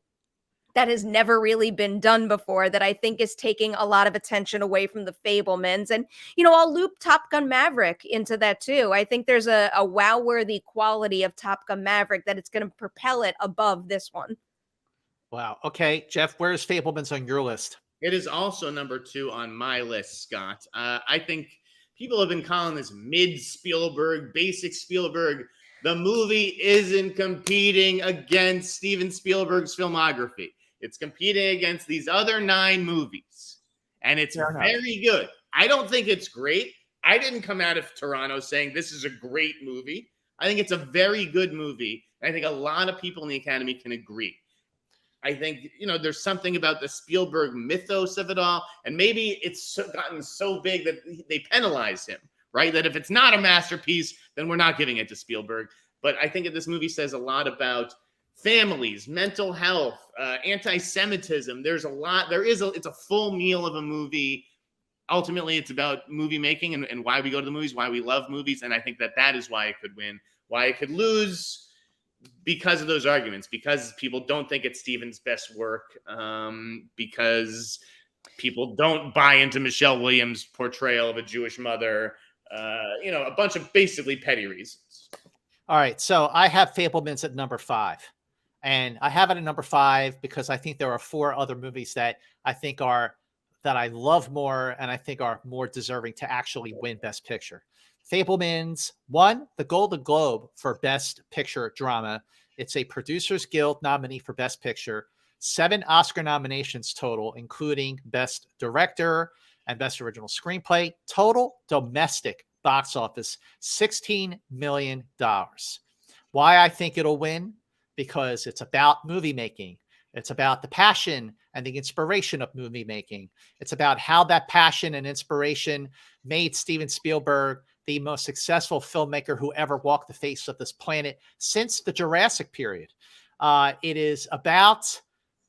that has never really been done before that I think is taking a lot of attention away from the Fablemans. And, I'll loop Top Gun Maverick into that too. I think there's a wow-worthy quality of Top Gun Maverick that it's going to propel it above this one. Wow. Okay, Jeff, where's Fablemans on your list? It is also number 2 on my list, Scott. I think people have been calling this mid Spielberg, basic Spielberg. The movie isn't competing against Steven Spielberg's filmography. It's competing against these other 9 movies, and it's very good. I don't think it's great. I didn't come out of Toronto saying this is a great movie. I think it's a very good movie. I think a lot of people in the Academy can agree. I think, there's something about the Spielberg mythos of it all, and maybe it's gotten so big that they penalize him, right? That if it's not a masterpiece, then we're not giving it to Spielberg. But I think that this movie says a lot about families, mental health, anti-Semitism. There's a lot. It's a full meal of a movie. Ultimately, it's about movie making and why we go to the movies, why we love movies. And I think that is why it could win, why it could lose, because of those arguments, because people don't think it's Steven's best work, because people don't buy into Michelle Williams' portrayal of a Jewish mother, a bunch of basically petty reasons. All right, so I have Fablemans at number 5. And I have it at number 5 because I think there are 4 other movies that I think that I love more and I think are more deserving to actually win Best Picture. Fabelmans won the Golden Globe for Best Picture Drama. It's a Producers Guild nominee for Best Picture. 7 Oscar nominations total, including Best Director and Best Original Screenplay. Total domestic box office, $16 million. Why I think it'll win? Because it's about movie making. It's about the passion and the inspiration of movie making. It's about how that passion and inspiration made Steven Spielberg the most successful filmmaker who ever walked the face of this planet since the Jurassic period. It is about,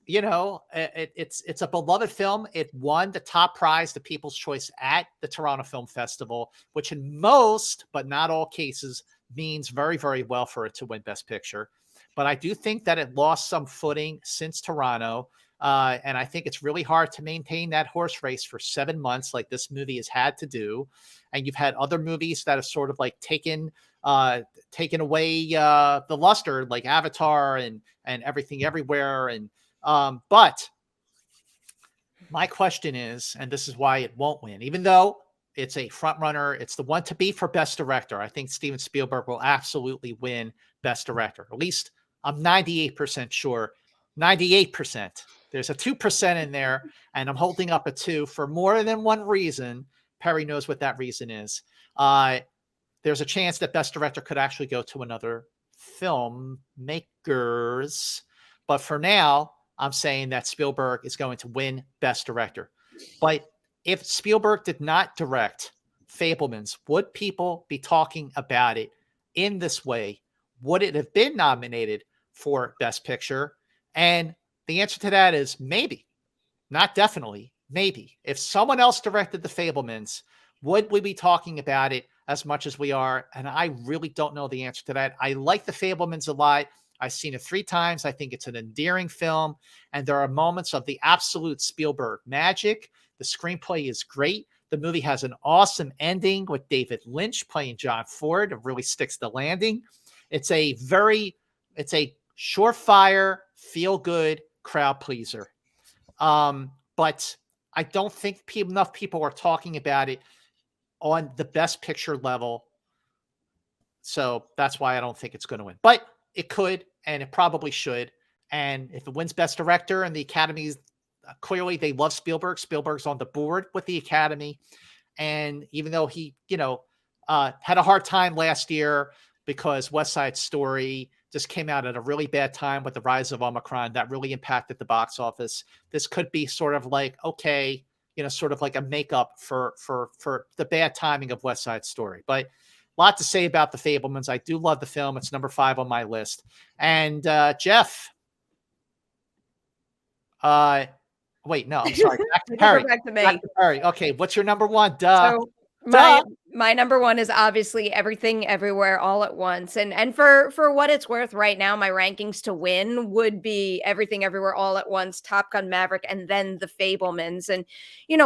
it's a beloved film. It won the top prize, the People's Choice at the Toronto Film Festival, which in most, but not all cases, means very, very well for it to win Best Picture. But I do think that it lost some footing since Toronto. And I think it's really hard to maintain that horse race for 7 months like this movie has had to do. And you've had other movies that have sort of like taken away the luster, like Avatar and Everything Everywhere. And but my question is, and this is why it won't win, even though it's a front runner, it's the one to beat for Best Director. I think Steven Spielberg will absolutely win Best Director. At least I'm 98% sure. 98%. There's a 2% in there, and I'm holding up a 2 for more than one reason. Perry knows what that reason is. There's a chance that Best Director could actually go to another filmmakers. But for now, I'm saying that Spielberg is going to win Best Director. But if Spielberg did not direct Fabelmans, would people be talking about it in this way? Would it have been nominated for Best Picture? And the answer to that is maybe, not definitely, maybe. If someone else directed The Fabelmans, would we be talking about it as much as we are? And I really don't know the answer to that. I like The Fabelmans a lot. I've seen it 3 times. I think it's an endearing film. And there are moments of the absolute Spielberg magic. The screenplay is great. The movie has an awesome ending with David Lynch playing John Ford. It really sticks the landing. It's a surefire, feel good crowd pleaser. But I don't think enough people are talking about it on the best picture level. So that's why I don't think it's going to win. But it could, and it probably should. And if it wins Best Director, and the Academy's clearly they love Spielberg. Spielberg's on the board with the Academy. And even though he, had a hard time last year because West Side Story just came out at a really bad time with the rise of Omicron, that really impacted the box office. This could be sort of like, okay, sort of like a makeup for the bad timing of West Side Story. But a lot to say about The Fabelmans. I do love the film. It's number 5 on my list. And Jeff, wait, no, I'm sorry. Back to Perri. Back to me. Back to Perri. Okay, what's your number 1? Duh. So my number 1 is obviously Everything Everywhere All at Once. And for what it's worth right now, my rankings to win would be Everything Everywhere All at Once, Top Gun Maverick, and then The Fabelmans. And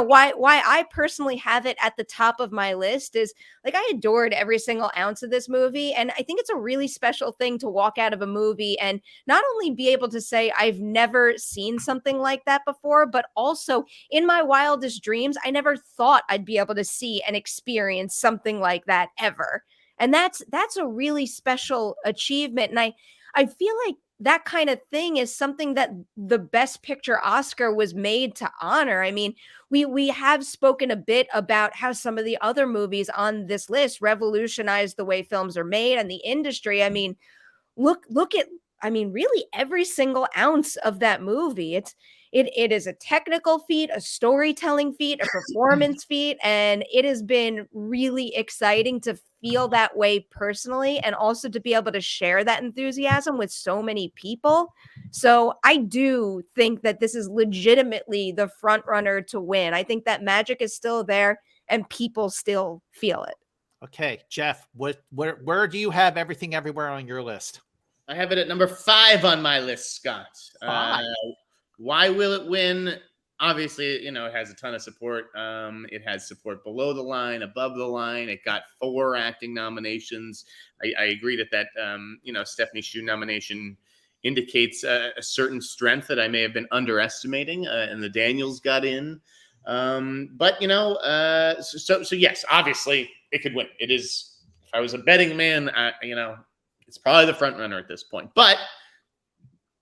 why I personally have it at the top of my list is like I adored every single ounce of this movie. And I think it's a really special thing to walk out of a movie and not only be able to say I've never seen something like that before, but also in my wildest dreams, I never thought I'd be able to see and experience something like that ever. And that's a really special achievement. And I feel like that kind of thing is something that the Best Picture Oscar was made to honor. I mean, we have spoken a bit about how some of the other movies on this list revolutionized the way films are made and the industry. I mean, look at really every single ounce of that movie. It is a technical feat, a storytelling feat, a performance feat, and it has been really exciting to feel that way personally and also to be able to share that enthusiasm with so many people. So I do think that this is legitimately the front runner to win. I think that magic is still there and people still feel it. Okay, Jeff, where do you have Everything Everywhere on your list? I have it at number 5 on my list, Scott. 5. Why will it win? Obviously, it has a ton of support. It has support below the line, above the line. It got 4 acting nominations. I agree that Stephanie Hsu nomination indicates a certain strength that I may have been underestimating, and the Daniels got in. So yes, obviously it could win. It is, if I was a betting man, it's probably the front runner at this point. But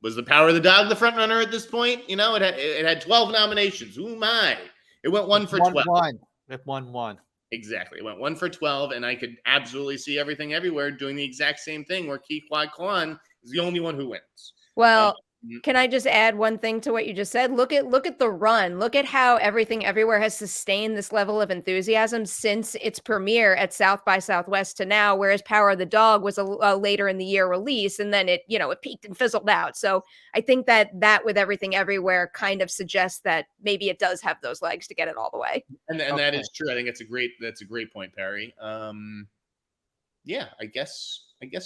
was The Power of the Dog the front runner at this point? It had 12 nominations. Ooh my! It went 1 for 12. It won 1. Exactly. It went 1 for 12, and I could absolutely see Everything Everywhere doing the exact same thing, where Ke Huy Quan is the only one who wins. Well, can I just add one thing to what you just said? Look at the run. Look at how Everything Everywhere has sustained this level of enthusiasm since its premiere at South by Southwest to now, whereas Power of the Dog was a later in the year release, and then it peaked and fizzled out. So I think that with Everything Everywhere kind of suggests that maybe it does have those legs to get it all the way. And that is true. I think that's a great point, Perri. Yeah, I guess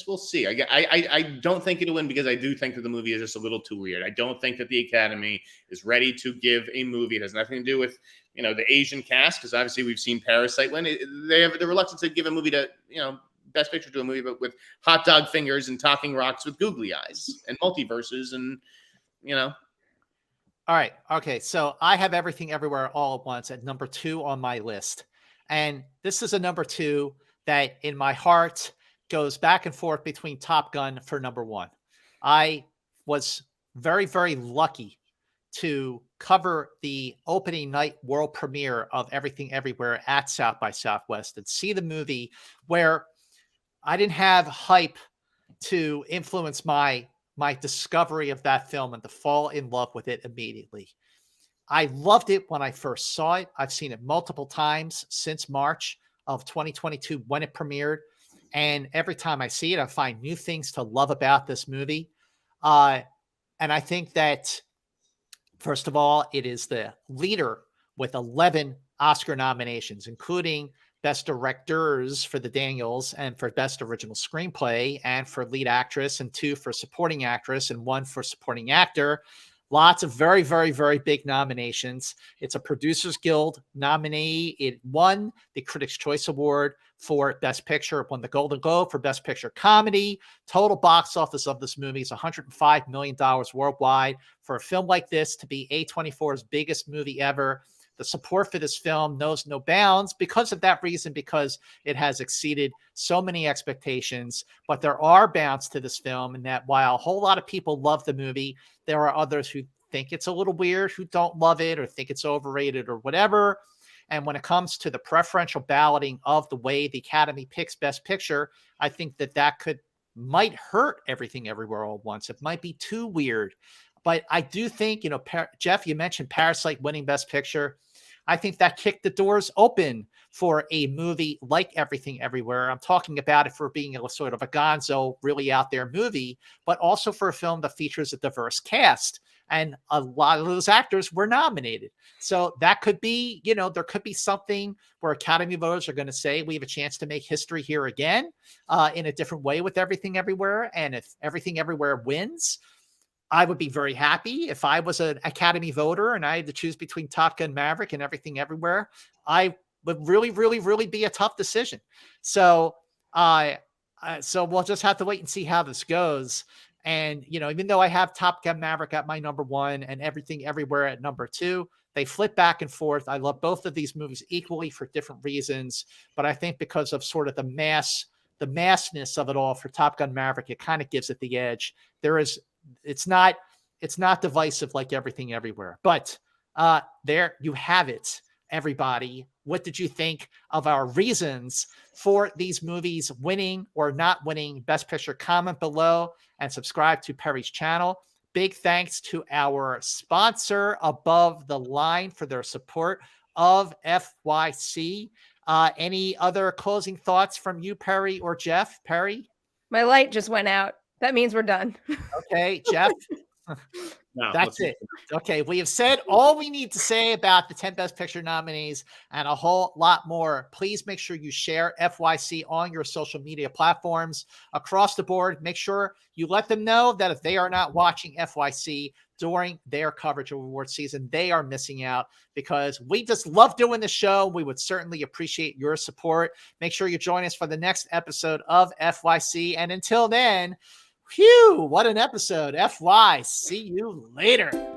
we'll see. I don't think it'll win because I do think that the movie is just a little too weird. I don't think that the Academy is ready to give a movie. It has nothing to do with, the Asian cast, because obviously we've seen Parasite win. They have the reluctance to give a movie to, Best Picture to a movie, but with hot dog fingers and talking rocks with googly eyes and multiverses and, All right. Okay. So I have Everything Everywhere All at Once at number 2 on my list. And this is a number 2 that in my heart goes back and forth between Top Gun for number 1. I was very, very lucky to cover the opening night world premiere of Everything Everywhere at South by Southwest and see the movie where I didn't have hype to influence my discovery of that film and to fall in love with it immediately. I loved it when I first saw it. I've seen it multiple times since March of 2022 when it premiered. And every time I see it, I find new things to love about this movie. And I think that, first of all, it is the leader with 11 Oscar nominations, including Best Directors for the Daniels and for Best Original Screenplay and for Lead Actress, and 2 for Supporting Actress and 1 for Supporting Actor. Lots of very, very, very big nominations. It's a Producers Guild nominee. It won the Critics' Choice Award for Best Picture. It won the Golden Globe for Best Picture Comedy. Total box office of this movie is $105 million worldwide. For a film like this to be A24's biggest movie ever, the support for this film knows no bounds because of that reason, because it has exceeded so many expectations. But there are bounds to this film, and that while a whole lot of people love the movie, there are others who think it's a little weird, who don't love it or think it's overrated or whatever. And when it comes to the preferential balloting of the way the Academy picks Best Picture, I think that might hurt Everything Everywhere All at Once. It might be too weird. But I do think, Jeff, you mentioned Parasite winning Best Picture. I think that kicked the doors open for a movie like Everything Everywhere. I'm talking about it for being a sort of a gonzo, really out there movie, but also for a film that features a diverse cast. And a lot of those actors were nominated. So that could be, there could be something where Academy voters are going to say, we have a chance to make history here again in a different way with Everything Everywhere. And if Everything Everywhere wins, I would be very happy. If I was an Academy voter and I had to choose between Top Gun Maverick and Everything Everywhere, I would really, really, really be a tough decision. So, so we'll just have to wait and see how this goes. And, even though I have Top Gun Maverick at my number 1 and Everything Everywhere at number 2, they flip back and forth. I love both of these movies equally for different reasons, but I think because of sort of the massness of it all for Top Gun Maverick, it kind of gives it the edge. It's not divisive like Everything Everywhere, but there you have it, everybody. What did you think of our reasons for these movies winning or not winning Best Picture? Comment below and subscribe to Perri's channel. Big thanks to our sponsor, Above the Line, for their support of FYC. Any other closing thoughts from you, Perri or Jeff? Perri? My light just went out. That means we're done. Okay, Jeff. No, That's it. Okay, we have said all we need to say about the 10 Best Picture nominees and a whole lot more. Please make sure you share FYC on your social media platforms across the board. Make sure you let them know that if they are not watching FYC during their coverage of award season, they are missing out, because we just love doing the show. We would certainly appreciate your support. Make sure you join us for the next episode of FYC. And until then, phew, what an episode. FY. See you later.